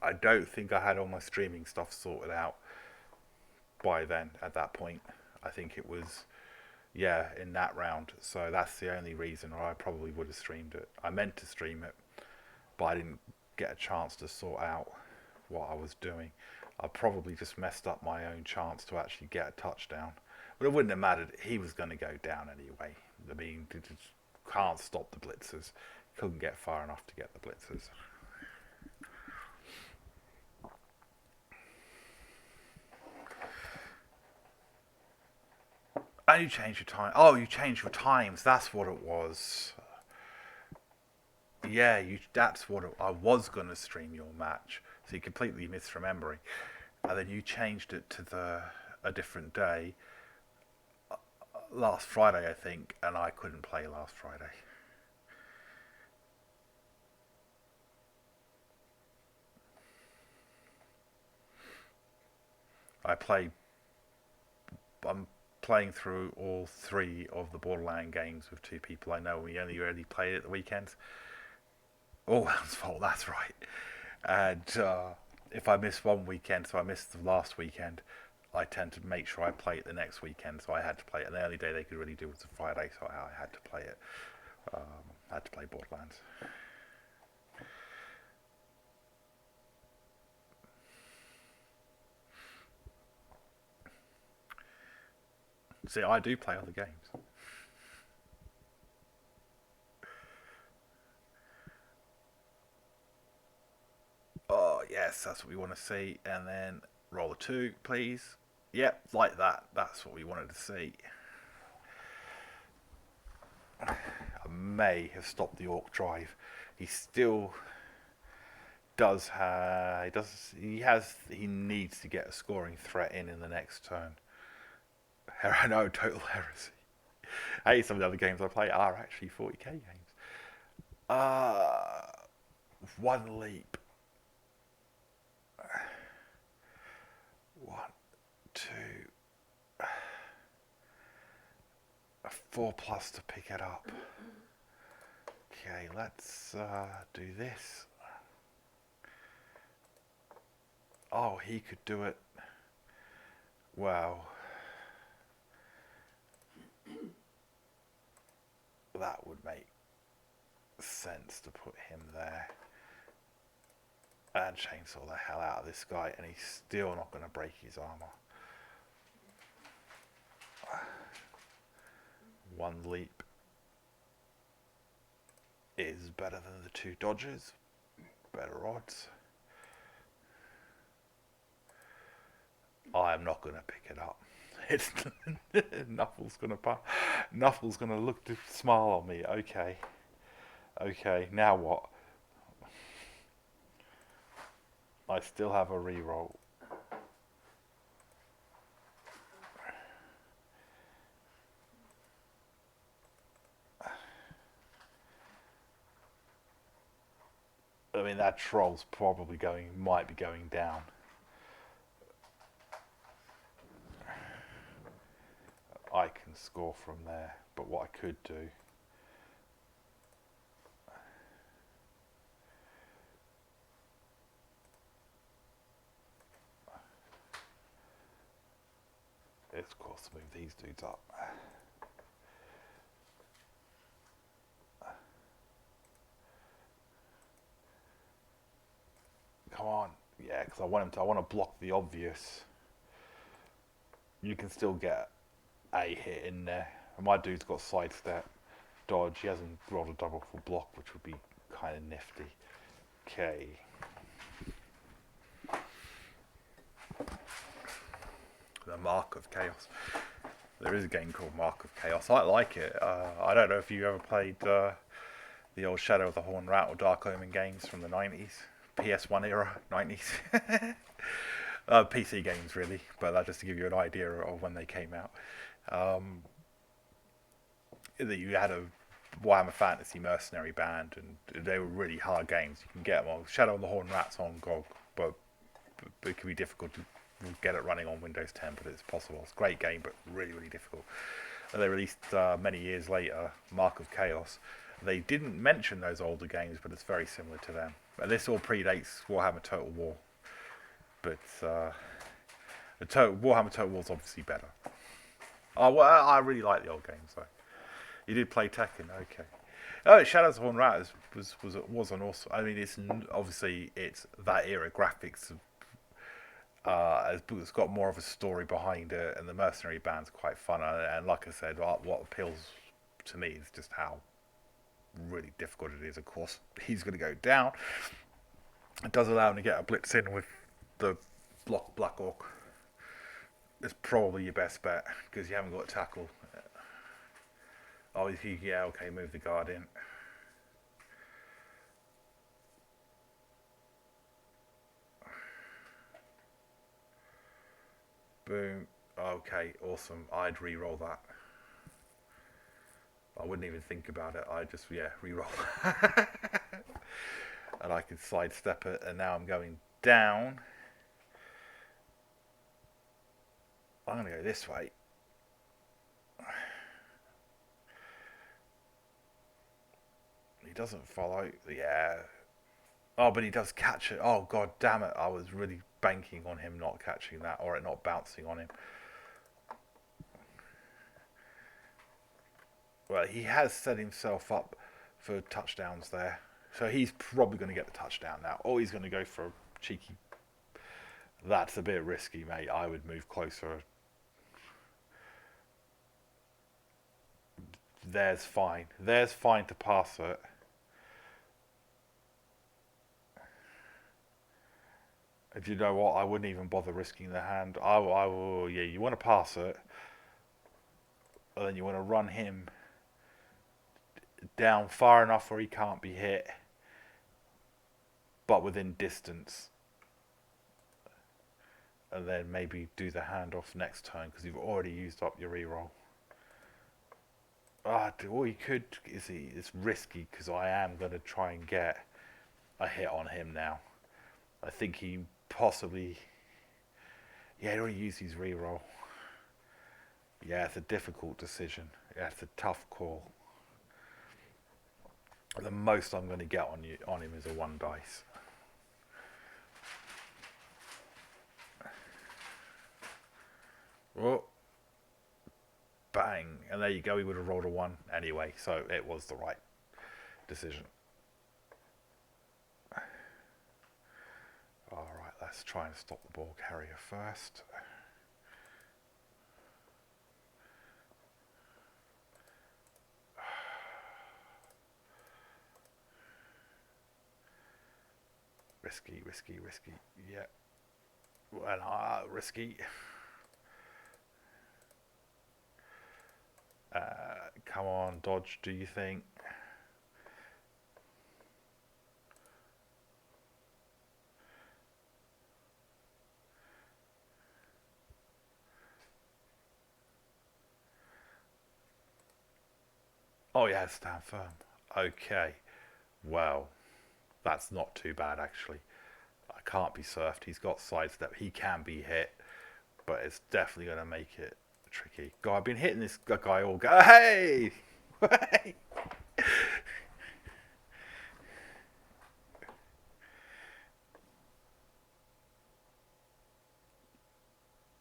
I don't think I had all my streaming stuff sorted out by then. At that point, I think it was in that round. So that's the only reason, or I probably would have streamed it. I meant to stream it, but I didn't get a chance to sort out what I was doing. I probably just messed up my own chance to actually get a touchdown. But it wouldn't have mattered. He was going to go down anyway. I mean, you just can't stop the blitzers. Couldn't get far enough to get the blitzers. And you changed your time. Oh, you changed your times. That's what it was. Yeah, that's what I was going to stream your match. So you're completely misremembering. And then you changed it to a different day. Last Friday, I think, and I couldn't play last Friday. I'm playing through all 3 of the Borderland games with 2 people I know. We only really play it at the weekends. Oh, that's fault. That's right. And if I miss one weekend, so I missed the last weekend, I tend to make sure I play it the next weekend. So I had to play it. And the only day they could really do was a Friday, so I had to play it. I had to play Borderlands. See, I do play other games. Oh, yes, that's what we want to see. And then roll a 2, please. Yep, like that. That's what we wanted to see. I may have stopped the Orc drive. He still does have. He needs to get a scoring threat in the next turn. No, total heresy. Hey, some of the other games I play are actually 40k games. One leap. 1, 2, 4 plus to pick it up. Okay, let's do this. Oh, he could do it. Wow. That would make sense to put him there. And chainsaw the hell out of this guy, and he's still not going to break his armor. 1 leap is better than the 2 dodges. Better odds. I am not going to pick it up. It's Nuffle's gonna look to smile on me. Okay. Now what? I still have a reroll. I mean, that troll's probably might be going down. I can score from there, but what I could do is, of course, move these dudes up. Come on, yeah, because I want to block the obvious. You can still get a hit in there. And my dude's got sidestep, dodge. He hasn't rolled a double for block, which would be kind of nifty. Okay. The Mark of Chaos. There is a game called Mark of Chaos. I like it. I don't know if you ever played the old Shadow of the Horn Rat or Dark Omen games from the 90s. PS1 era, 90s. PC games, really. But just to give you an idea of when they came out. You had a Warhammer Fantasy Mercenary Band, and they were really hard games. You can get them on Shadow of the Horn Rats on GOG, but it can be difficult to get it running on Windows 10, but it's possible. It's a great game, but really, really difficult. And they released many years later Mark of Chaos. They didn't mention those older games, but it's very similar to them. And this all predates Warhammer Total War, but Warhammer Total War is obviously better. Oh, well, I really like the old games though. You did play Tekken, okay? Oh, Shadows of Horn Rat was an awesome. I mean, obviously it's that era graphics. It's got more of a story behind it, and the mercenary band's quite fun. And like I said, what appeals to me is just how really difficult it is. Of course, he's going to go down. It does allow him to get a blitz in with the block Black Orc. It's probably your best bet because you haven't got tackle. Oh, yeah, okay, move the guard in. Boom. Okay, awesome. I'd re-roll that. I wouldn't even think about it. I'd just, yeah, re-roll. And I could sidestep it, and now I'm going down. I'm going to go this way. He doesn't follow. Yeah. Oh, but he does catch it. Oh, god damn it. I was really banking on him not catching that, or it not bouncing on him. Well, he has set himself up for touchdowns there. So he's probably going to get the touchdown now. Or he's going to go for a cheeky... That's a bit risky, mate. I would move closer. There's fine. There's fine to pass it. If you know what, I wouldn't even bother risking the hand. I will, yeah, you want to pass it. And then you want to run him down far enough where he can't be hit, but within distance. And then maybe do the handoff next turn because you've already used up your reroll. All you could is it's risky because I am going to try and get a hit on him now. I think he possibly... Yeah, he already used his reroll. Yeah, it's a difficult decision. Yeah, it's a tough call. The most I'm going to get on him is a 1 dice. Oh. Bang. And there you go, he would have rolled a 1 anyway, so it was the right decision. Alright, let's try and stop the ball carrier first. Risky, risky, risky. Yeah. Well, risky. Come on, dodge, do you think? Oh yeah, stand firm. Okay. Well, that's not too bad actually. I can't be surfed. He's got sidestep. He can be hit, but it's definitely going to make it tricky. God, I've been hitting this guy all go. Hey! Hey!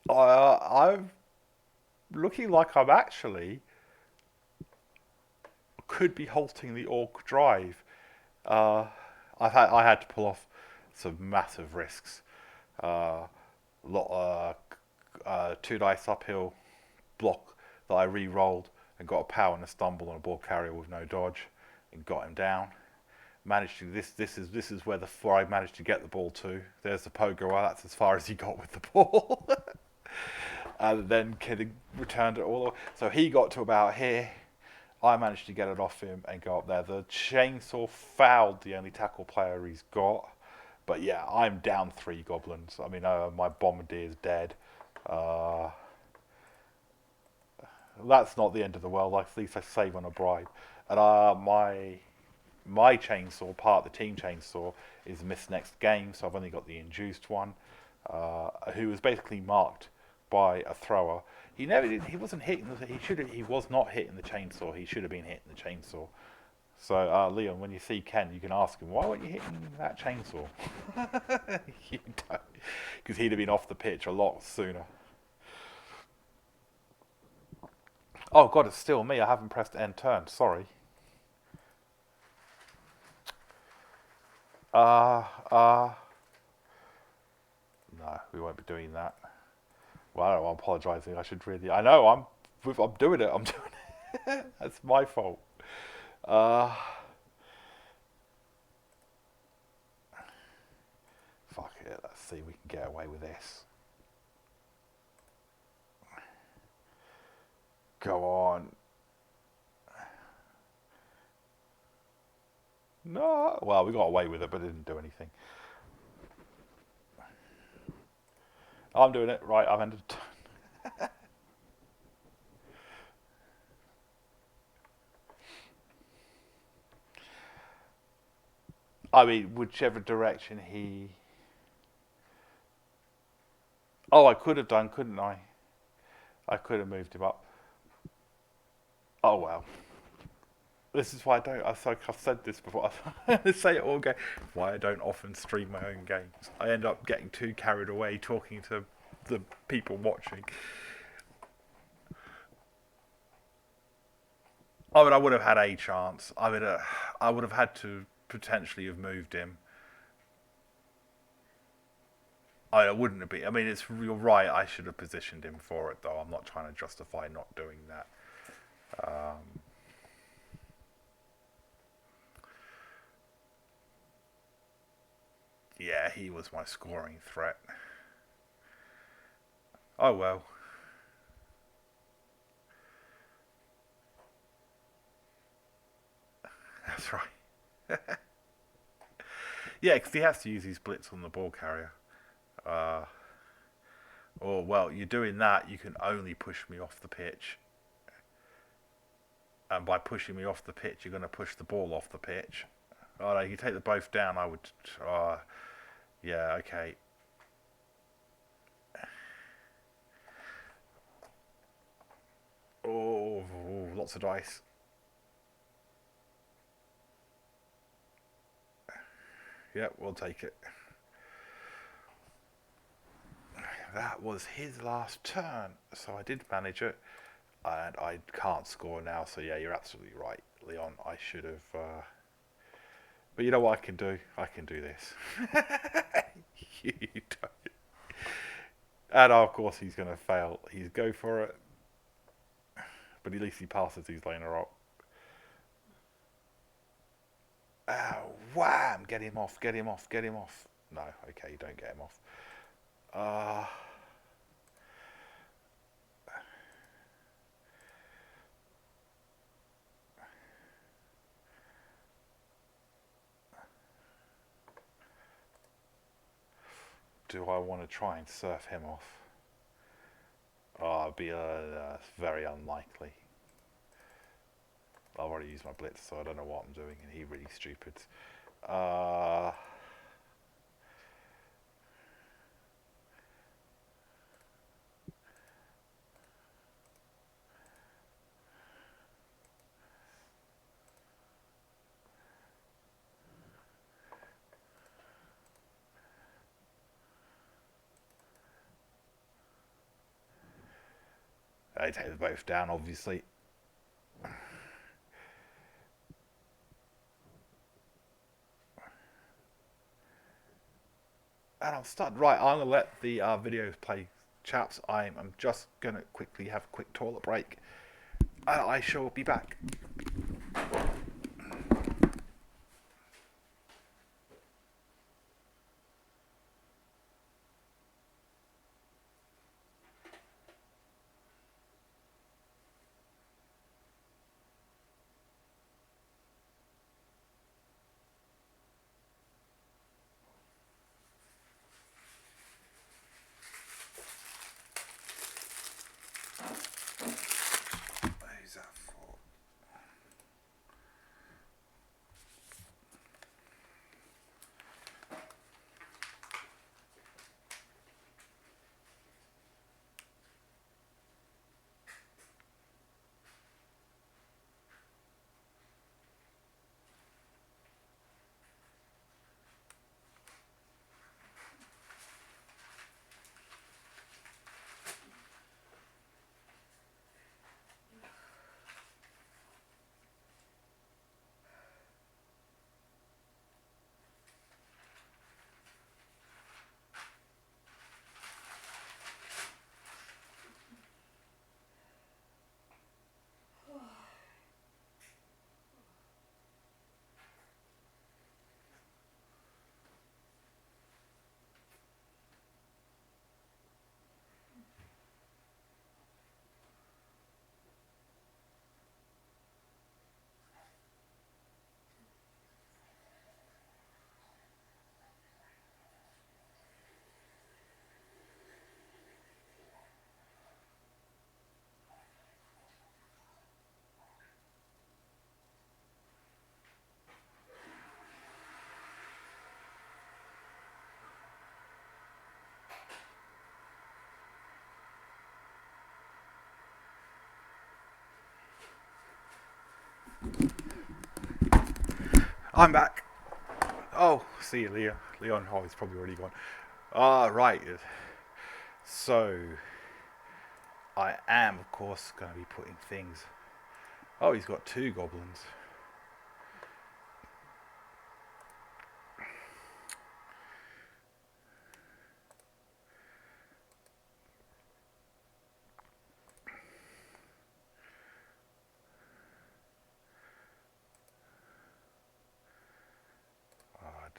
I'm looking like I'm actually could be halting the orc drive. I had to pull off some massive risks. 2 dice uphill block that I re-rolled and got a power and a stumble on a ball carrier with no dodge and got him down. Managed to this is where I managed to get the ball to. There's the pogo. Well, that's as far as he got with the ball. And then Kidding returned it all. So he got to about here. I managed to get it off him and go up there. The chainsaw fouled the only tackle player he's got. But yeah, I'm down 3 goblins. I mean, my bombardier is dead. That's not the end of the world. At least I save on a bribe. And my chainsaw, part of the team chainsaw, is missed next game, so I've only got the induced one. who was basically marked by a thrower. He never did, he wasn't hitting the, he was not hitting the chainsaw. He should have been hitting the chainsaw. So Leon, when you see Ken, you can ask him, why weren't you hitting that chainsaw? You don't, because he'd have been off the pitch a lot sooner. Oh god, it's still me. I haven't pressed end turn. Sorry. No, we won't be doing that. Well, I don't know, I'm apologising. I should really. I know. I'm doing it. I'm doing it. That's my fault. Fuck it. Let's see if we can get away with this. Go on. No. Well, we got away with it, but it didn't do anything. I'm doing it. Right, I've ended. I mean, whichever direction he. Oh, I could have done, couldn't I? I could have moved him up. Oh well. This is why I don't. I've said this before. I say it all again. Why I don't often stream my own games. I end up getting too carried away talking to the people watching. I mean, I would have had a chance. I would have had to potentially have moved him. I wouldn't have been. I mean, you're right. I should have positioned him for it, though. I'm not trying to justify not doing that. Yeah, he was my scoring threat. Oh well. That's right. Yeah, because he has to use his blitz on the ball carrier. Or, well, you're doing that, you can only push me off the pitch. And by pushing me off the pitch, you're going to push the ball off the pitch. Oh no, you take the both down, I would. Yeah, okay. Oh, lots of dice. Yeah, we'll take it. That was his last turn, so I did manage it, and I can't score now. So yeah, you're absolutely right, Leon. I should have. But you know what I can do? I can do this. You don't. And of course he's going to fail. He's go for it, but at least he passes his laner up. Oh, wham! Get him off, get him off, get him off. No, okay, you don't get him off. Do I want to try and surf him off? Oh, it'd be very unlikely. I've already used my blitz, so I don't know what I'm doing, and he's really stupid. I take them both down, obviously. And I'm starting. Right, I'm going to let the videos play, chaps. I'm just going to quickly have a quick toilet break. And I shall be back. Who's that for? I'm back. Oh, see you, Leon. Leon, oh, he's probably already gone. Ah, right. So, I am, of course, going to be putting things. Oh, he's got 2 goblins. Odd.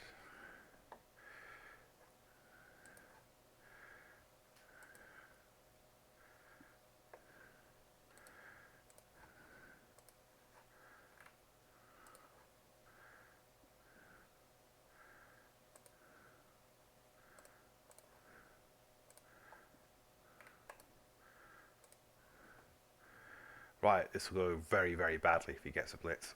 Right, this will go very, very badly if he gets a blitz.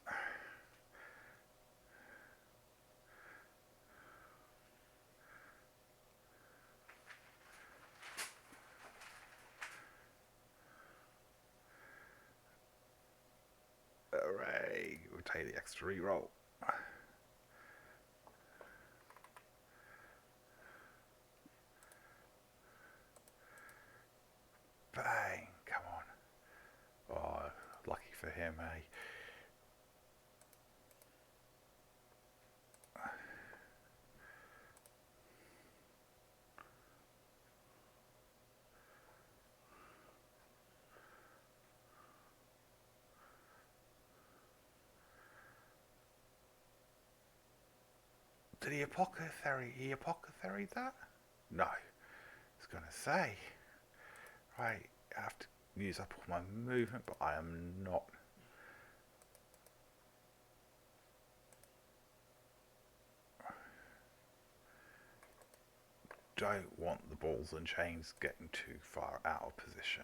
Hooray! We'll take the extra reroll. Bang! Come on. Oh, lucky for him, eh? Did he apothecary that? No. I was going to say. Right, I have to use up all my movement, but I am not. Don't want the balls and chains getting too far out of position.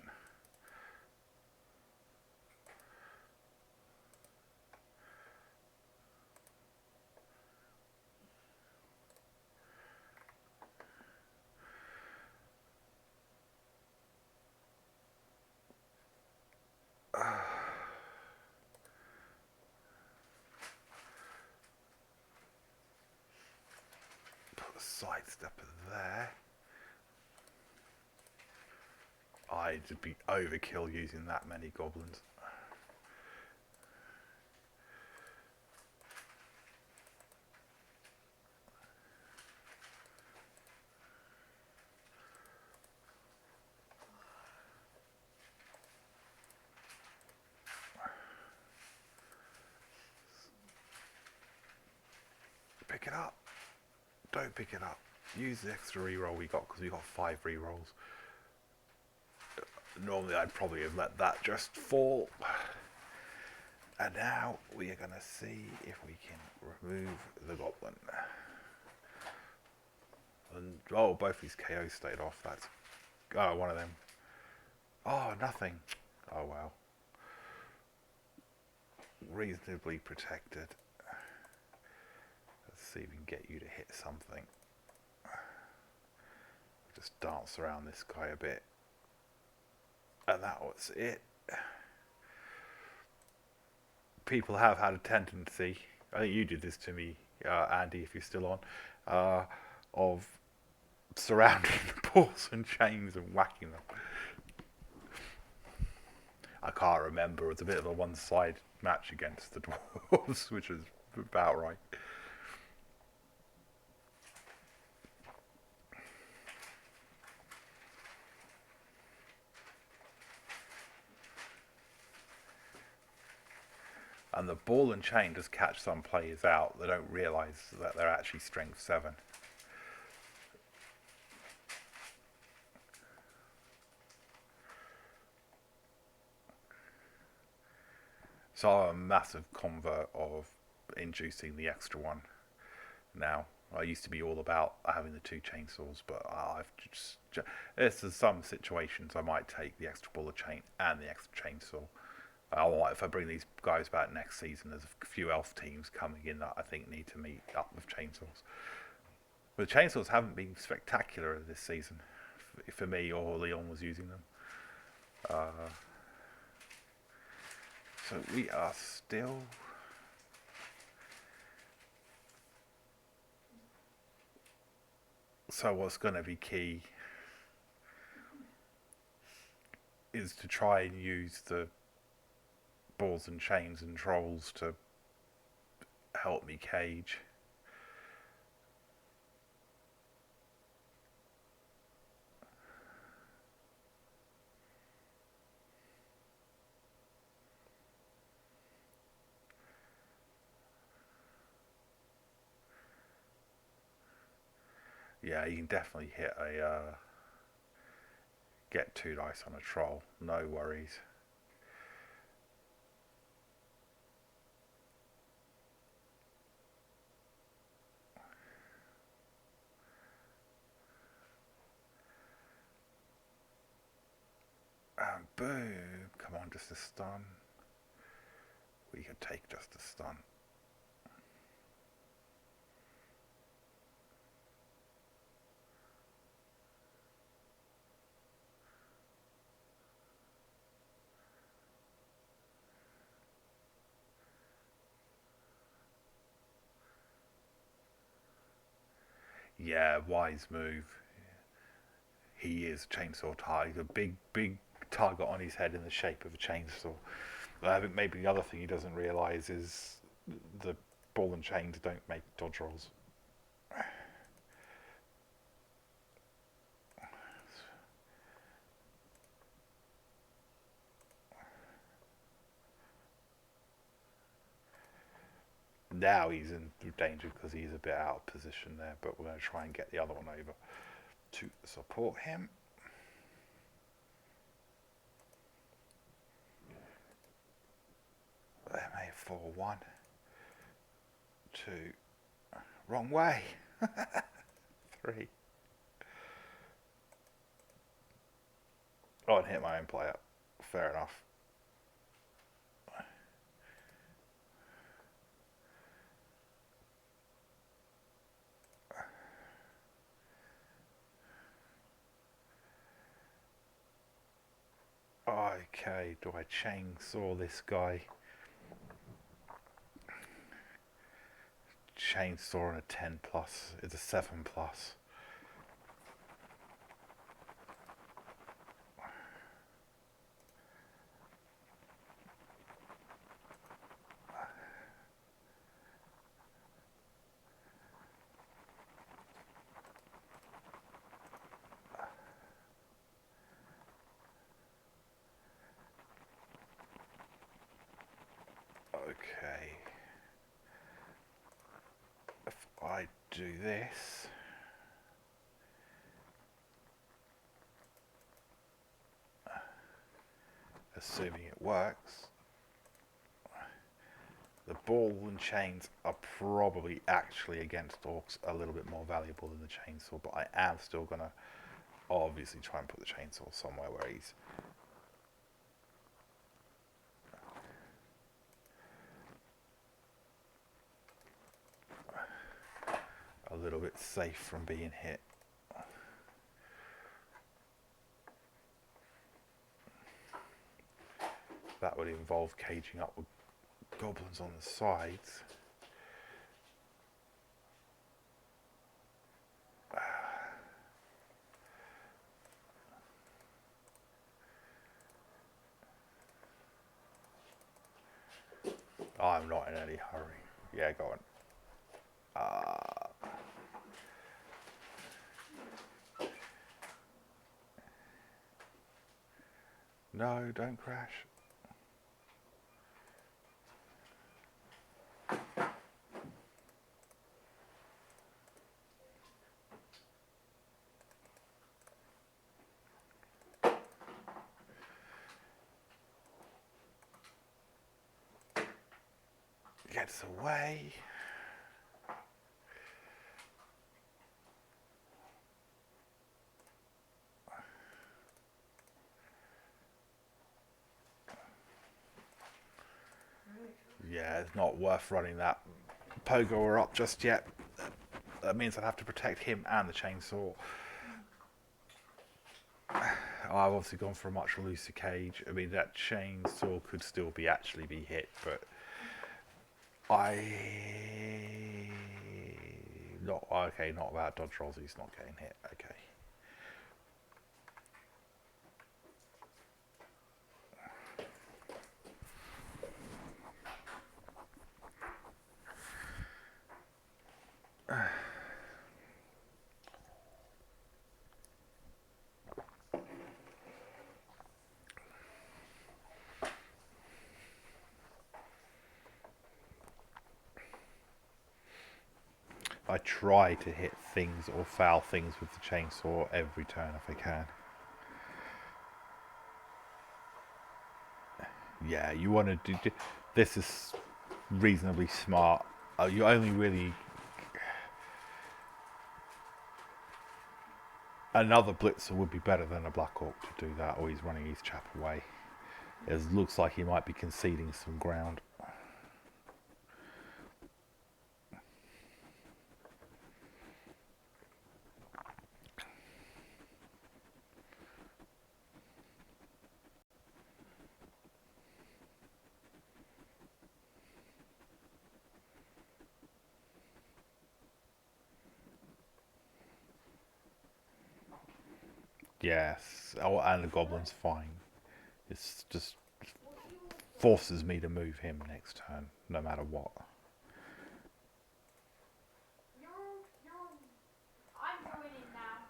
Put a sidestepper there. I'd be overkill using that many goblins. Pick it up. Don't pick it up. Use the extra reroll we got because we got 5 rerolls. Normally I'd probably have let that just fall. And now we are going to see if we can remove the goblin. And oh, both these KOs stayed off. That's one of them. Oh, nothing. Oh well. Reasonably protected. Let's see if we can get you to hit something. Just dance around this guy a bit. And that was it. People have had a tendency, I think you did this to me, Andy, if you're still on, of surrounding the balls and chains and whacking them. I can't remember. It was a bit of a one-side match against the dwarves, which was about right. And the ball and chain does catch some players out. They don't realise that they're actually strength 7. So I'm a massive convert of inducing the extra one now. I used to be all about having the 2 chainsaws, but I've just there's some situations I might take the extra ball of chain and the extra chainsaw. If I bring these guys back next season, there's a few elf teams coming in that I think need to meet up with chainsaws. But the chainsaws haven't been spectacular this season for me, or Leon was using them. So we are still... So what's going to be key is to try and use the balls and chains and trolls to help me cage. Yeah, you can definitely hit a get 2 dice on a troll, no worries. And boom, come on, just a stun. We could take just a stun. Yeah, wise move. He is Chainsaw Tiger, big target on his head in the shape of a chainsaw. I think maybe the other thing he doesn't realise is the ball and chains don't make dodge rolls. Now he's in danger because he's a bit out of position there, but we're going to try and get the other one over to support him. MA 4-1. 2. Wrong way. 3. Oh, and hit my own player. Fair enough. Okay, do I chainsaw this guy? Chainsaw and a 10 plus. It's a 7 plus. Okay. If I do this, assuming it works, the ball and chains are probably actually against orcs a little bit more valuable than the chainsaw, but I am still going to obviously try and put the chainsaw somewhere where he's a little bit safe from being hit. That would involve caging up with goblins on the sides. I'm not in any hurry. Yeah, go on. No, don't crash. Gets away. Yeah, it's not worth running that pogo up just yet. That means I'd have to protect him and the chainsaw. I've obviously gone for a much looser cage. I mean, that chainsaw could still be actually be hit, but not okay. Not about dodge rolls. He's not getting hit. Okay. I try to hit things or foul things with the chainsaw every turn if I can. Yeah, you want to do. This is reasonably smart. You only really. Another blitzer would be better than a Black Hawk to do that, or he's running his chap away. It looks like he might be conceding some ground. Yes. Oh, and the goblin's fine. It's just forces me to move him next turn, no matter what. I'm ruining now.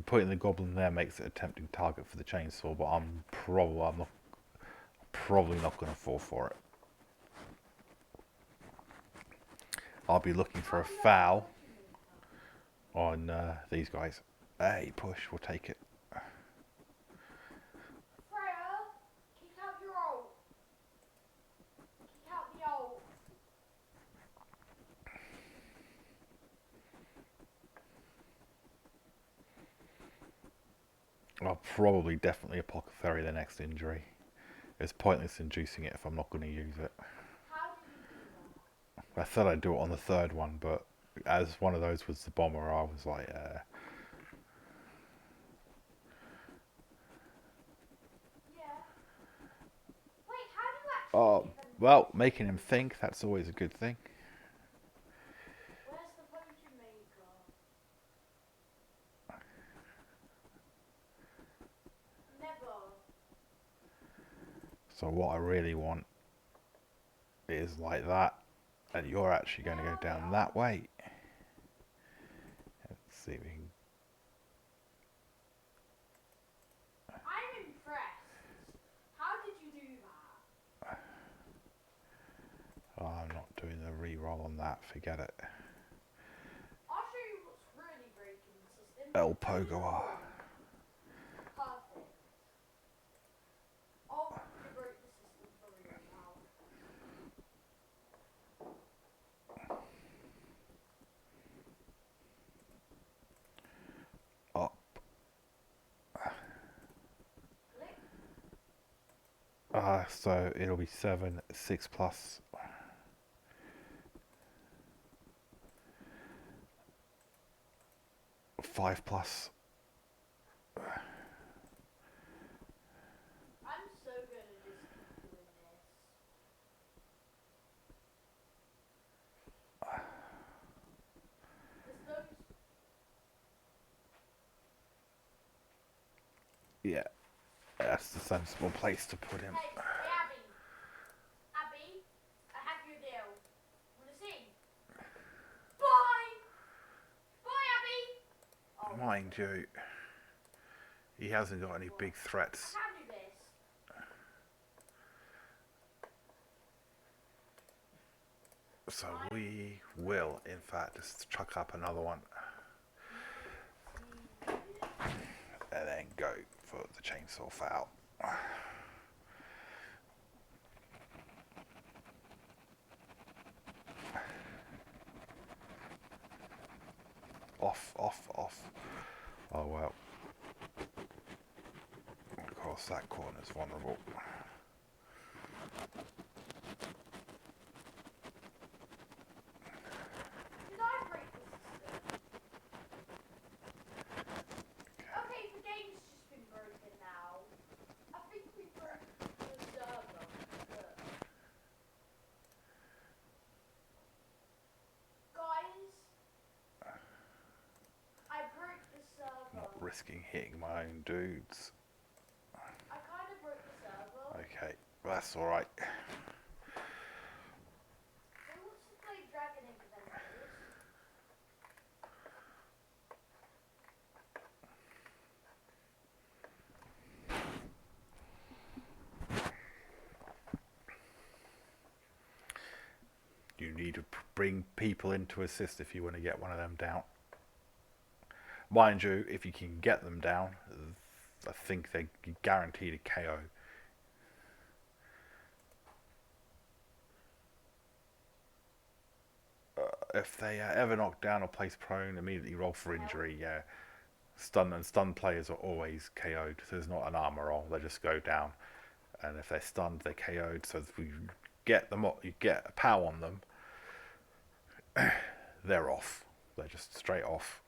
Putting the goblin there makes it a tempting target for the chainsaw, but I'm probably not going to fall for it. I'll be looking for a foul on these guys. Hey, push, we'll take it. Freya, kick out your ult. Kick out the ult. I'll probably definitely apothecary the next injury. It's pointless inducing it if I'm not going to use it. How did you do that? I thought I'd do it on the third one, but as one of those was the bomber, I was like, Yeah. Wait, how do you actually oh, even... well, making him think, that's always a good thing. Where's the potion maker? Never. So what I really want is like that, and you're actually going to go down that way. Let's see if we can... I'm impressed. How did you do that? Oh, I'm not doing the re-roll on that, forget it. I'll show you what's really breaking the system. El Pogoa. Perfect. Oh, you broke the system for real now. Up. Click. So it'll be 7, 6 plus. 5 plus. I'm so gonna just keep doing this. There's those. Yeah, that's the sensible place to put him. Hey, Abby. Abby, I have your deal. Wanna sing? Bye! Bye, Abby! Oh, Mind you, he hasn't got any big threats. I can do this. So we will, in fact, just chuck up another one. And then go for the chainsaw foul. Off, off, off. Oh well. Of course, that corner's vulnerable. Did I break risking hitting my own dudes. I kind of broke the server. Okay, that's alright. Who wants to play Dragon Adventures? You need to bring people in to assist if you want to get one of them down. Mind you, if you can get them down, I think they're guaranteed a KO. If they are ever knocked down or placed prone, immediately roll for injury. Yeah, stun players are always KO'd. So there's not an armor roll; they just go down. And if they're stunned, they're KO'd. So if we get them, you get a POW on them, they're off. They're just straight off.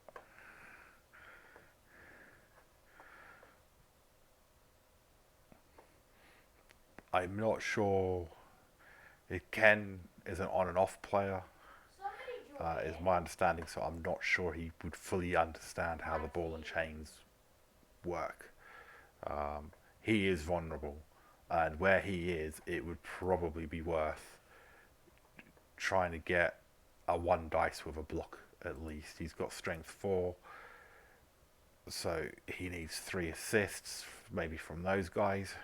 I'm not sure. Ken is an on and off player. Is my understanding, so I'm not sure he would fully understand how the ball and chains work. He is vulnerable, and where he is, it would probably be worth trying to get a 1 dice with a block at least. He's got strength 4, so he needs 3 assists, maybe from those guys.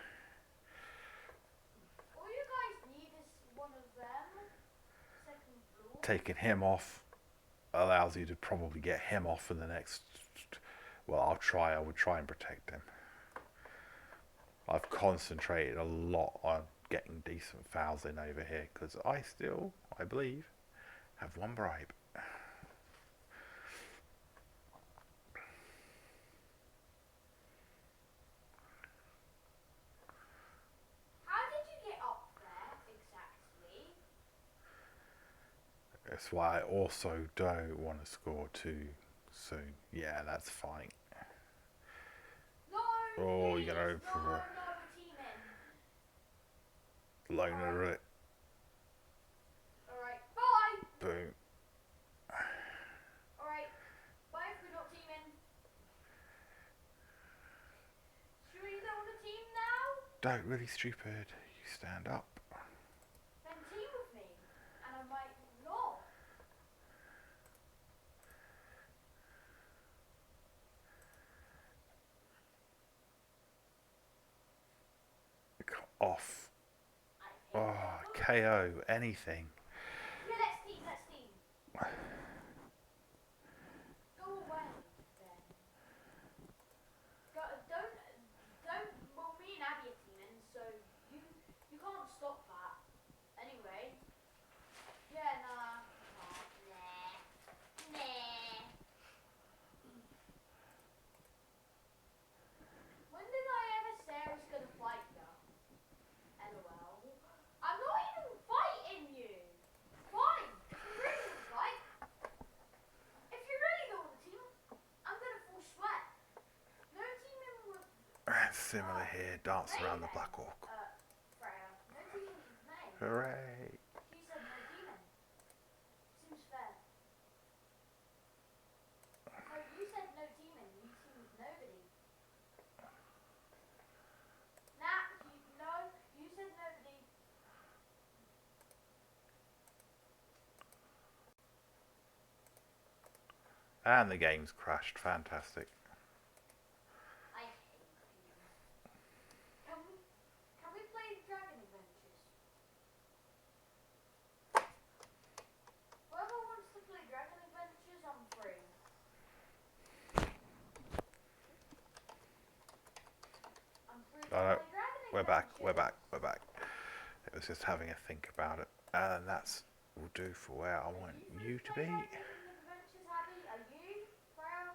All you guys need is one of them. Second floor. Taking him off allows you to probably get him off in the next. Well, I would try and protect him. I've concentrated a lot on getting decent fouls in over here because I believe, have 1 bribe. How did you get up there exactly? That's why I also don't want to score too soon. Yeah, that's fine. No. Oh, you gotta no, go for we're teaming. loner it. Alright, bye. Boom. Alright, bye if we're not teaming. Should we on a team now? Don't really stupid. You stand up. Then team with me. And I might not. Off. Oh, KO. Anything. Yeah, let's team. Go away, then. Well, me and Abby are teaming, so you can't stop that. Anyway. Yeah, nah. Nah. When did I ever say I was gonna fight you? LOL. I'm not even fighting you. Fine. If you really want to fight. If you really don't want to team, I'm gonna full sweat. No teaming with Similar here. Dance around the Black Orc. Freya. No teaming with May. Hooray. She said no teaming. Seems fair. No, you said no teaming. You team with nobody. You said nobody. And the game's crashed. Fantastic. I hate you. Can we play Dragon Adventures? Whoever wants to play Dragon Adventures, I'm free. I'm free to play Dragon Adventures. We're back. It was just having a think about it. And that's will do for where I want you to be. Dragon Adventures, Abby? Are you? Freya?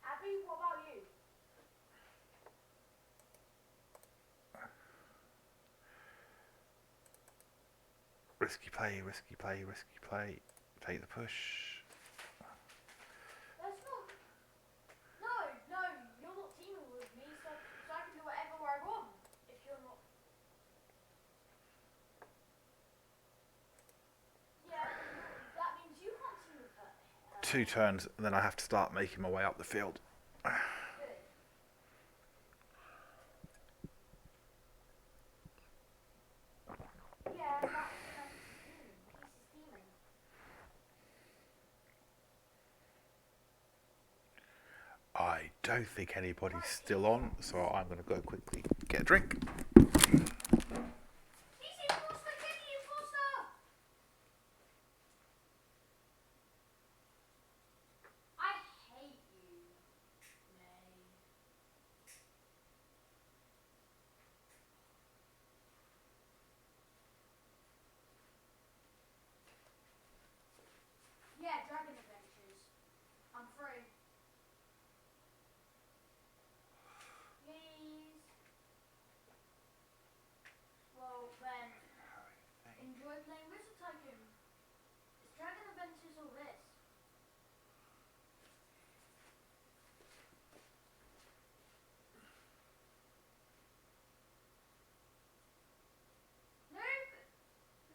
Abby, what about you? Risky play. Take the push. That's not. No, you're not teaming with me, so I can do whatever I want. If you're not. Yeah, that means you can't team with her. 2 turns, and then I have to start making my way up the field. Good. Yeah, that's he's steaming. I don't think anybody's still on, so I'm going to go quickly get a drink. Easy, Foster, get you, Foster! I hate you, May. Yeah, Dragon Adventures. I'm free. Please. Well, then, enjoy playing Wizard Tycoon. It's Dragon Adventures or this. No,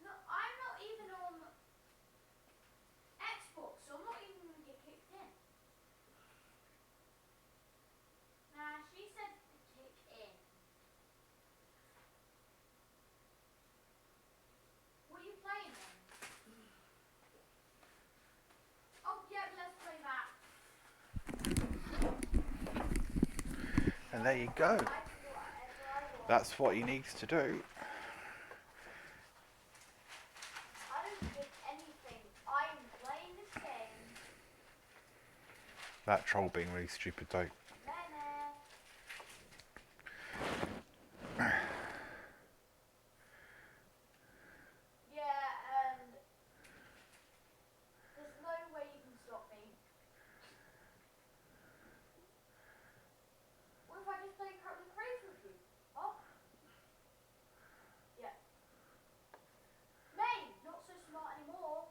no, I'm not even on Xbox, so I'm not even going to get kicked in. Nah, she said kick in. What are you playing then? Oh, yeah, let's play that. And there you go. That's what he needs to do. I don't get anything. I'm playing this game. That troll being really stupid though. Yeah, and there's no way you can stop me. What if I just play Blackcraig with you? Oh? Yeah. May, not so smart anymore.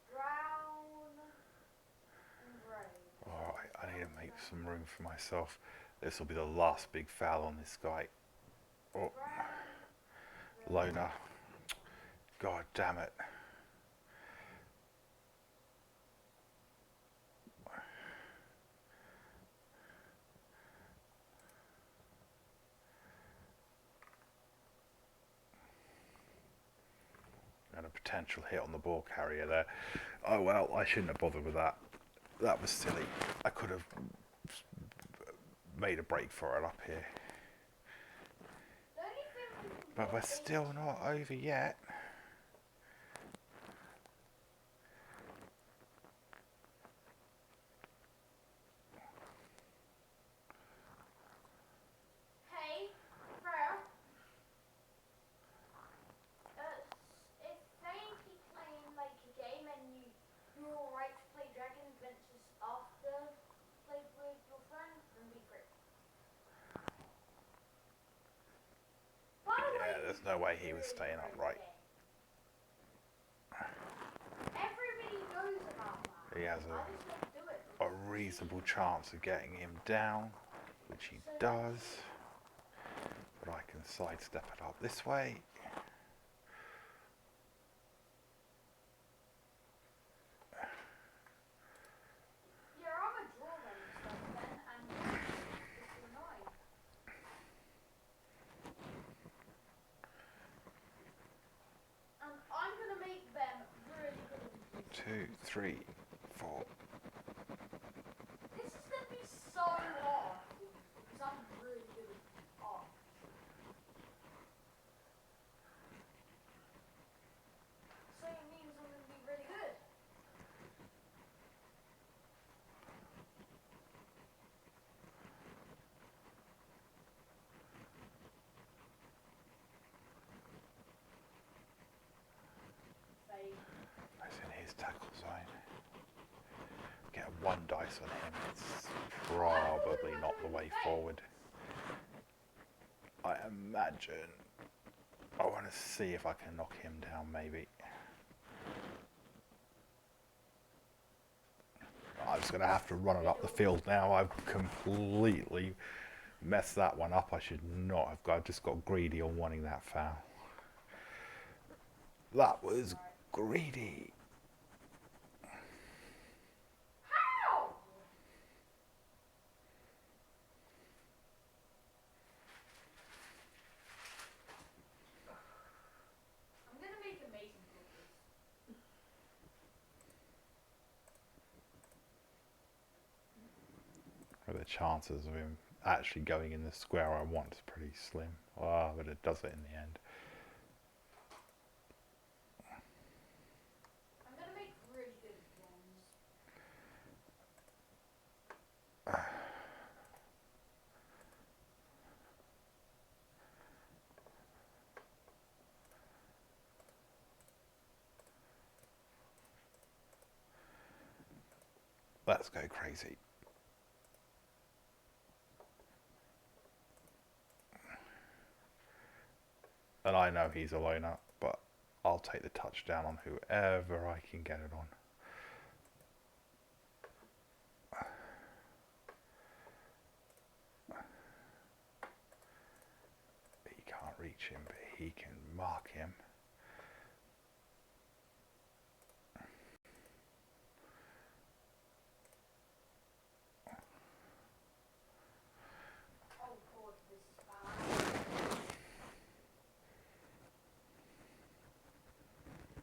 Brown and grey. Alright, I need to make some room for myself. This will be the last big foul on this guy. Oh, loner. God damn it. And a potential hit on the ball carrier there. Oh well, I shouldn't have bothered with that. That was silly. I could have made a break for it up here. But we're still not over yet. Hey, Freya. If they keep playing like a game and you're alright to play Dragon Adventures after play with your friend, then be free. By the way, Yeah, there's no way he was staying upright. Everybody knows about that. He has I just don't do it. a reasonable chance of getting him down, which he does. But I can sidestep it up this way. Yeah, I'm a drawman and stuff then, and it's annoying. And I'm gonna make them really good at this. 2, 3, 4. This is gonna be so hard because I'm really good at art. So it means I'm gonna be really good. Fake. That's in his tackle zone. Get a 1 dice on him. It's probably not the way forward. I imagine. I want to see if I can knock him down, maybe. I'm just going to have to run it up the field now. I've completely messed that one up. I should not have. I just got greedy on wanting that foul. That was greedy. How? I'm gonna make amazing cookies. The chances of him actually going in the square I want is pretty slim. Ah, but it does it in the end. I'm gonna make really good ones. Let's go crazy. And I know he's a loner, but I'll take the touchdown on whoever I can get it on. He can't reach him, but he can mark him. Oh god, this is bad.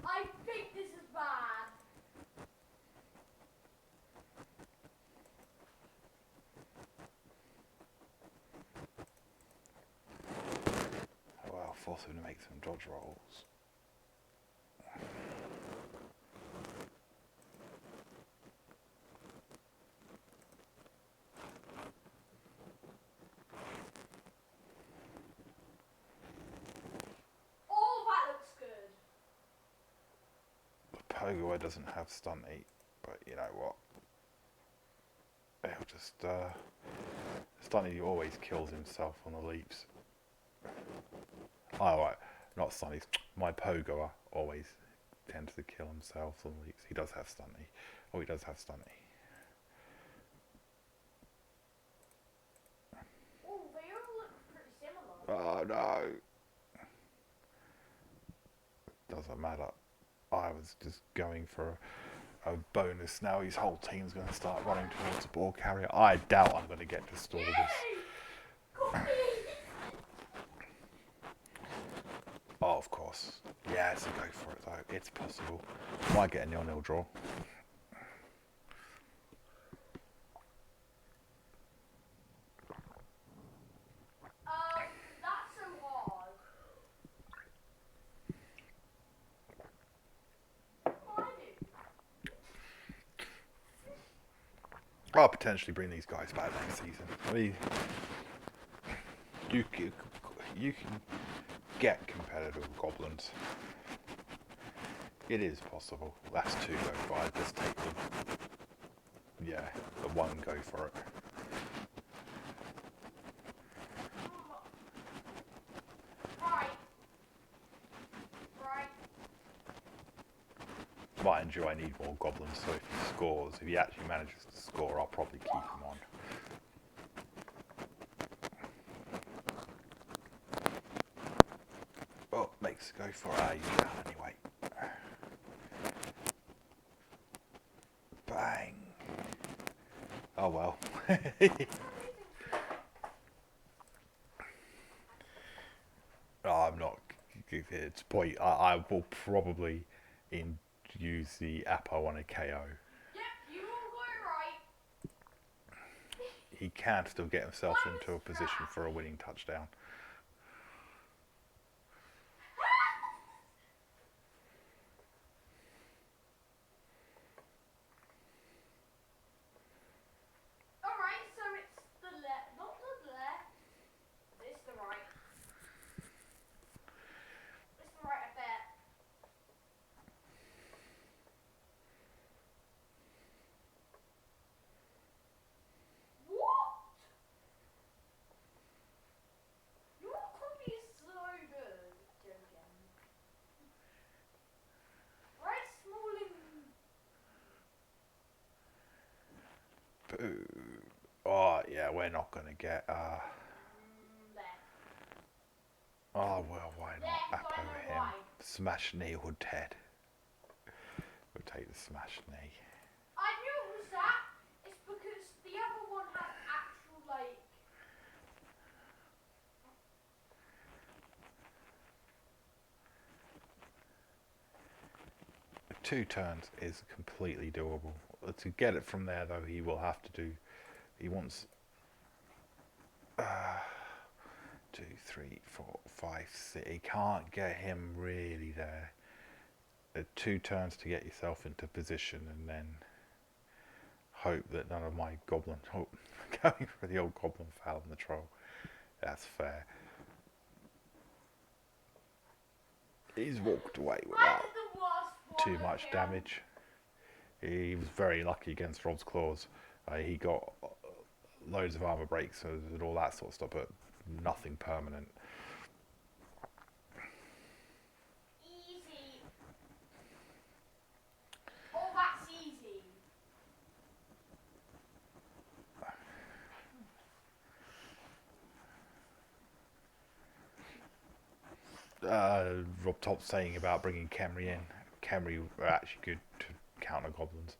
I think this is bad. Oh well, force him to make some dodge rolls. Oh, that looks good. The Pogoer doesn't have stunty, but you know what? He'll just Stunty always kills himself on the leaps. Oh right, not Stunty. My Pogoer always tends to kill himself on the leaps. He does have stunty. Oh, he does have stunty. Oh, they all look pretty similar. Oh no! Doesn't matter. I was just going for a bonus. Now his whole team's going to start running towards the ball carrier. I doubt I'm going to get to stall this. Cookie! Oh, of course. Yes, go for it though. It's possible. Might get a 0-0 draw. That's so hard. What do I do? I'll potentially bring these guys back next season. I mean, you can get competitive goblins. It is possible. That's 2 go for it. Just take them. Yeah, the 1 go for it. Right. Right. Mind you, I need more goblins, so if he actually manages to score, I'll probably keep him on. Oh, makes go for it. You can anyway. Bang. Oh well. I'm not. It's point. I will probably use the Apo on a KO. Yep, you all got it right. He can still get himself into a position for a winning touchdown. Alright, so it's the left, not the left. It's the right. It's the right, I bet. What? Your copy is so good. Joking. Right, Smalling. Boo. Oh yeah, we're not gonna get. Left. Oh well, why not Left, Apo I know him? why. Smash knee or dead. We'll take the smash knee. I knew it was that. It's because the other one has actual, like... 2 turns is completely doable. To get it from there, though, he will have to do... He wants... 2, 3, 4, 5, 6. He can't get him really there. 2 turns to get yourself into position, and then hope that none of my goblin... going for the old goblin foul on the troll. That's fair. He's walked away without too much damage. He was very lucky against Rob's claws. He got loads of armor breaks and all that sort of stuff, but nothing permanent. Easy. Oh, that's easy. Rob Top's saying about bringing Khemri in. Khemri are actually good to counter goblins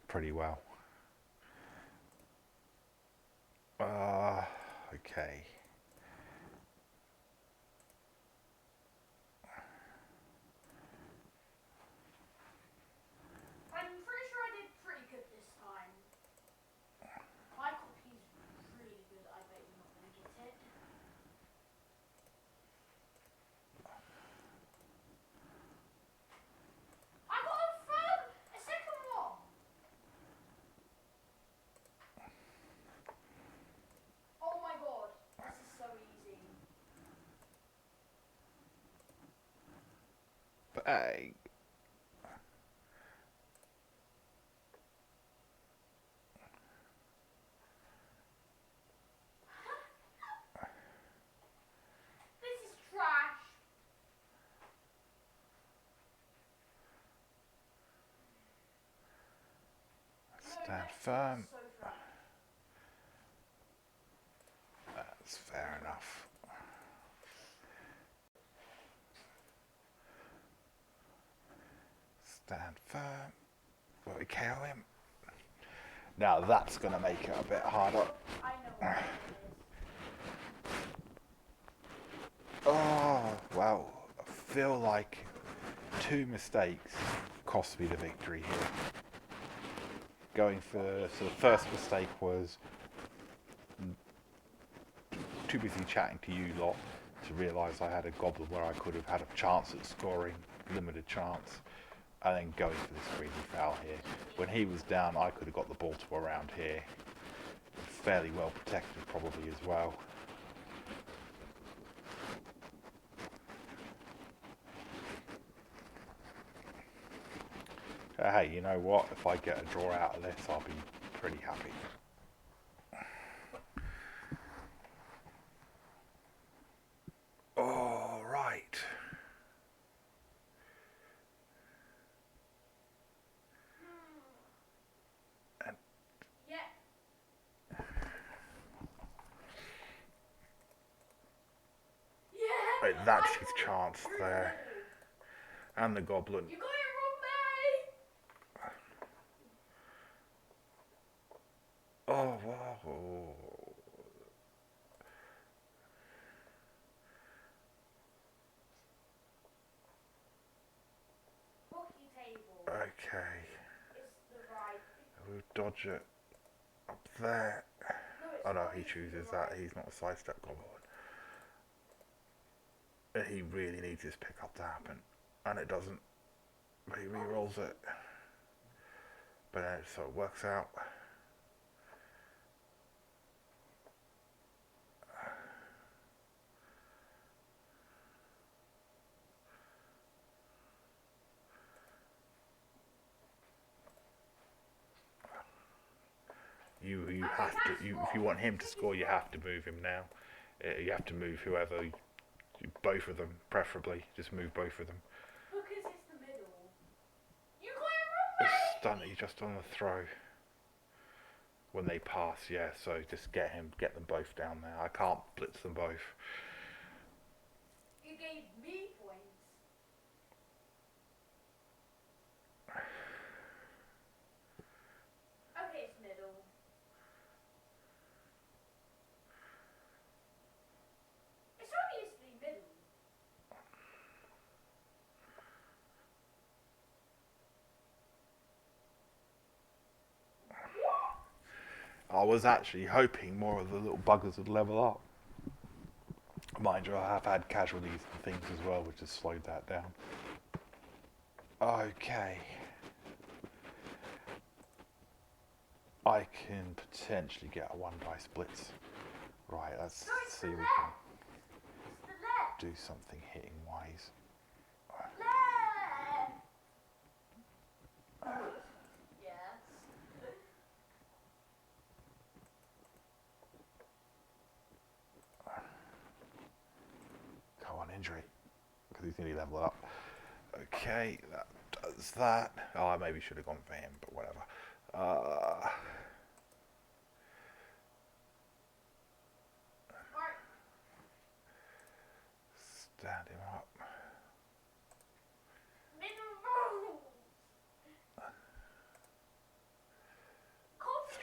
pretty well. Okay. I'm pretty sure I did pretty good this time. My copy's really good. I bet you're not going to get it. I got a second one. Oh my god, this is so easy. But hey. This is trash. Stand firm. So trash. That's fair enough. Stand firm. Will we KO him? Now that's going to make it a bit harder. I know what it is. Oh, well, I feel like 2 mistakes cost me the victory here. Going for... So the first mistake was too busy chatting to you lot to realise I had a goblin where I could have had a chance at scoring, limited chance, and then going for this greedy foul here. When he was down, I could have got the ball to around here. Fairly well protected probably as well. Hey, you know what? If I get a draw out of this, I'll be pretty happy. All right. And Yeah. Yeah. right, that's his chance there. And the goblin. You got it wrong, mate. Oh, wow. Hockey table. Okay. It's the right. We'll dodge it up there. No, it's Oh no, not. he It's chooses the right. that. He's not a sidestep goblin. And he really needs his pickup to happen. And it doesn't. But he re-rolls it. But then so it works out. You have to, if you want him to score, you have to move him now. You have to move whoever, both of them, preferably. Just move both of them. Because it's the middle. You got it wrong, mate. Stun you just on the throw. When they pass, yeah, so just get them both down there. I can't blitz them both. You gave me points. I was actually hoping more of the little buggers would level up. Mind you, I have had casualties and things as well, which has slowed that down. Okay. I can potentially get a 1 dice blitz. Right, let's see if we can do something hitting wise. Come on, injury. Because he's nearly leveled up. Okay, that does that. Oh, I maybe should have gone for him, but whatever. Stand him up.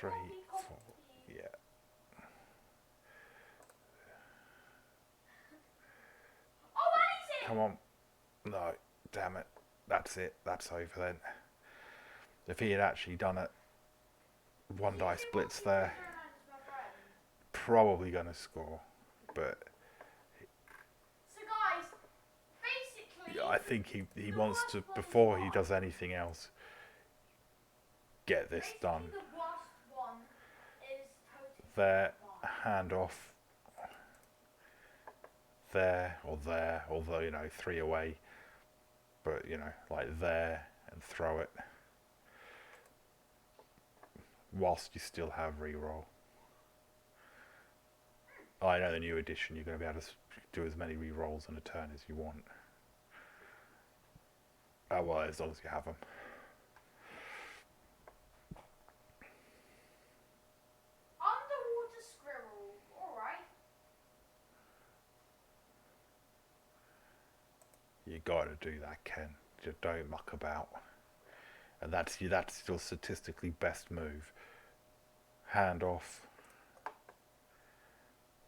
3, 4, yeah. Come on. No, damn it. That's it. That's over then. If he had actually done it, 1 dice blitz there, probably going to score. But so guys, basically, I think he wants to, before he does anything else, get this done. The worst one is There, hand off. There or there, although, you know, 3 away. But, you know, like there and throw it. Whilst you still have reroll. I know the new edition, you're going to be able to do as many rerolls in a turn as you want. Oh, well, as long as you have them. underwater squirrel. Alright. You got to do that, Ken. Just don't muck about. And that's still statistically best move. Hand off.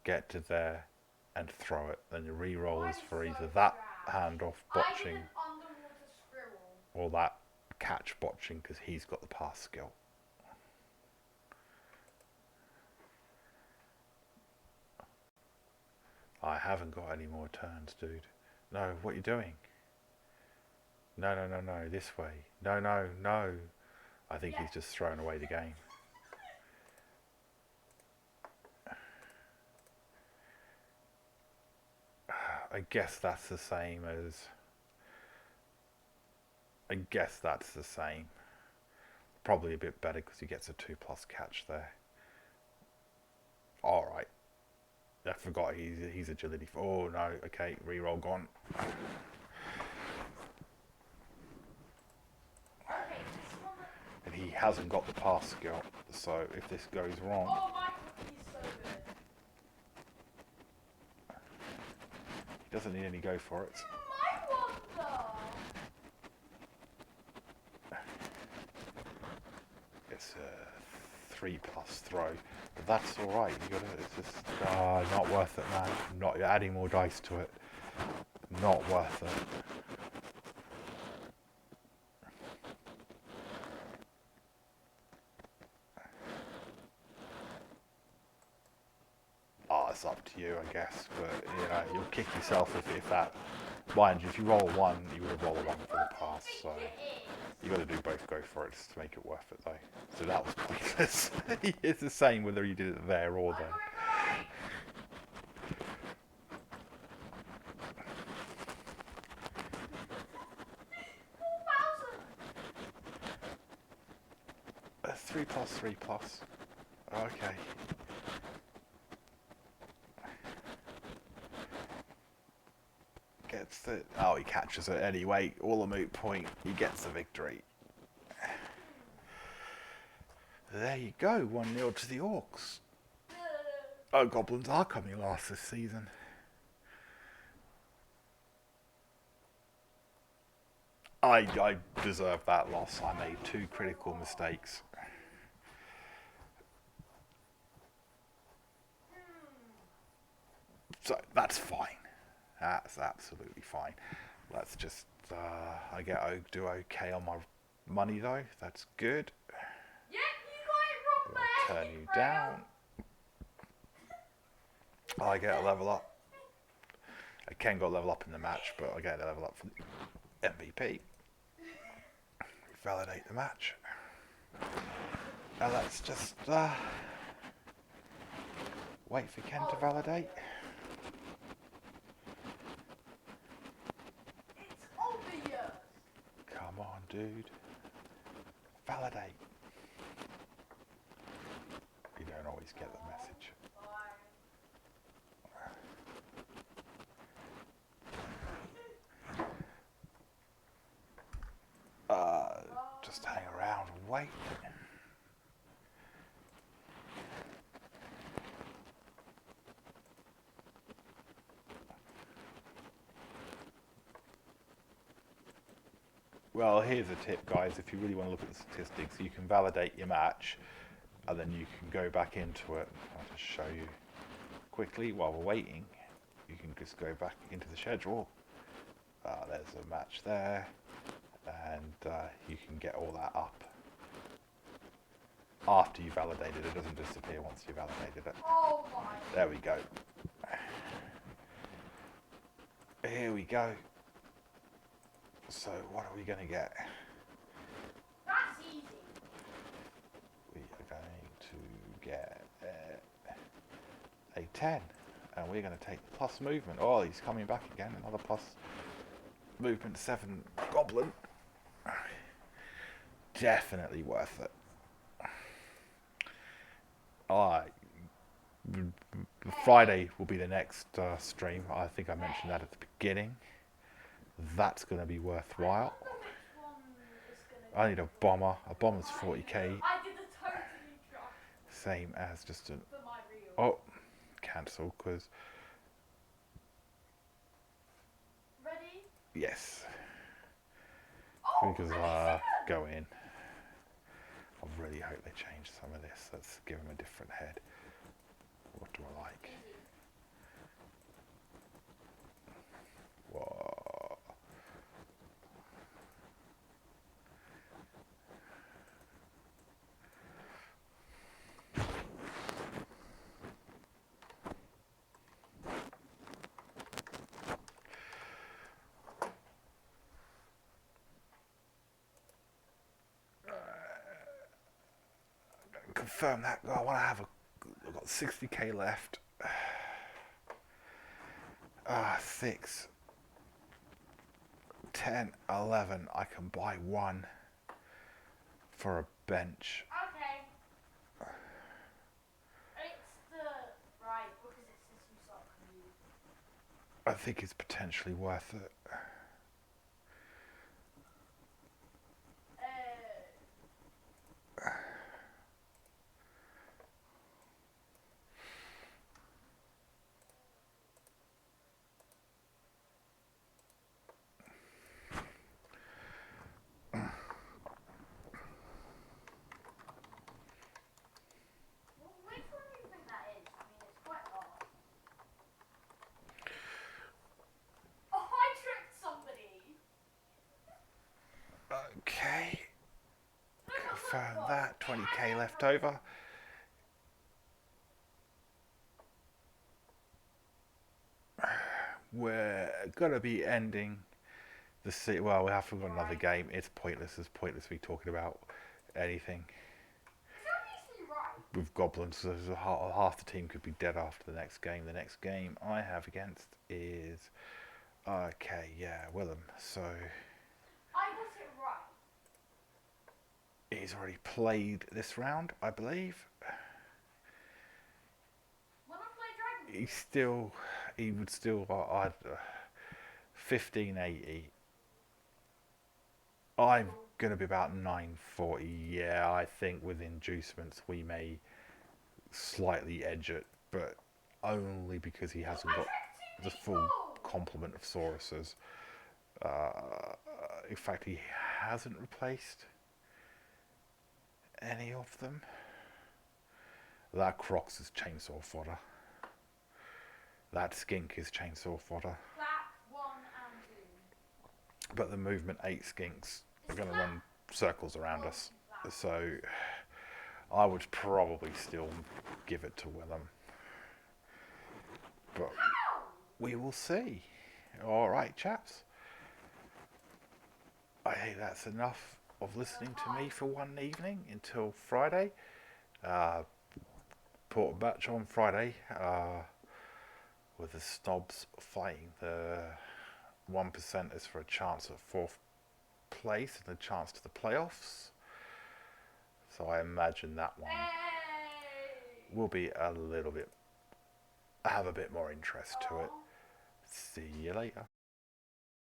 Get to there and throw it. Then your reroll is for either that hand off botching or that catch botching because he's got the pass skill. I haven't got any more turns, dude. No, what are you doing? No, no, no, no, this way. No, no, no. I think he's just thrown away the game. I guess that's the same as... I guess that's the same. Probably a bit better because he gets a 2+ catch there. Alright. I forgot he's agility. Oh no, okay, reroll gone. And he hasn't got the pass skill, so if this goes wrong... Oh my god, he's so good. He doesn't need any go for it. My wonder. It's a 3+ throw, but that's all right. You gotta. It's just not worth it, man. Not you're adding more dice to it. Not worth it. It's up to you, I guess. But you know, you'll kick yourself if that. Mind you, if you roll a 1, you would have rolled a 1 for the pass. So you got to do both go for it just to make it worth it, though. So that was pointless. It's the same whether you did it there or there. A 3+, 3+. Okay. Gets the... Oh, he catches it anyway. All a moot point. He gets the victory. There you go. 1-0 to the Orcs. Oh, Goblins are coming last this season. I deserve that loss. I made 2 critical mistakes. So, that's fine. That's absolutely fine. Let's just, I do okay on my money though. That's good. Yeah, you got it wrong there. turn you down. I get a level up. I can go level up in the match, but I get a level up from the MVP. Validate the match. Now let's just wait for Ken to validate. It's obvious. Come on, dude. Validate. You don't always get the message. Just hang around and wait. Well, here's a tip, guys. If you really want to look at the statistics, you can validate your match and then you can go back into it. I'll just show you quickly while we're waiting. You can just go back into the schedule. There's a match there, and you can get all that up after you validated it. It doesn't disappear once you validated it. Oh my. There we go. Here we go. So what are we going to get? That's easy. We are going to get a 10, and we're going to take the plus movement. Oh, he's coming back again. Another plus movement 7 goblin. Definitely worth it. Friday will be the next stream. I think I mentioned that at the beginning. That's going to be worthwhile. I need a bomber. A bomber's 40k. I did a totally drop. Same as just a... For my real. Oh, cancel, because... Ready? Yes. Oh, Because go in. I really hope they change some of this. Let's give him a different head. What do I like? Whoa. Confirm that. I want to have I've got 60k left. 6, 10, 11. I can buy one for a bench. Okay. It's the right because it says you start confused. I think it's potentially worth it. Which one do you think that is? I mean, it's quite hard. Oh, I tricked somebody. Okay. Confirm that. 20k left over. We're going to be ending the series. Well, we have to got another game. It's pointless. It's pointless me talking about anything You're obviously right. with goblins. So half the team could be dead after the next game. The next game I have against is... Okay, yeah, Willem. So... I got it right. He's already played this round, I believe. When I play Dragon He would still, I'd 1580. I'm going to be about 940. Yeah, I think with inducements we may slightly edge it, but only because he hasn't got the full complement of Sauruses. In fact, he hasn't replaced any of them. That Crocs is chainsaw fodder. That skink is chainsaw fodder. Black, 1 and 2. But the movement 8 skinks are going to run circles around us. So I would probably still give it to Willem. But we will see. Alright, chaps. I think that's enough of listening to me for one evening until Friday. Port a batch on Friday with the snobs fighting the 1%ers for a chance at 4th place and a chance to the playoffs. So I imagine that one will be have a bit more interest to it. See you later.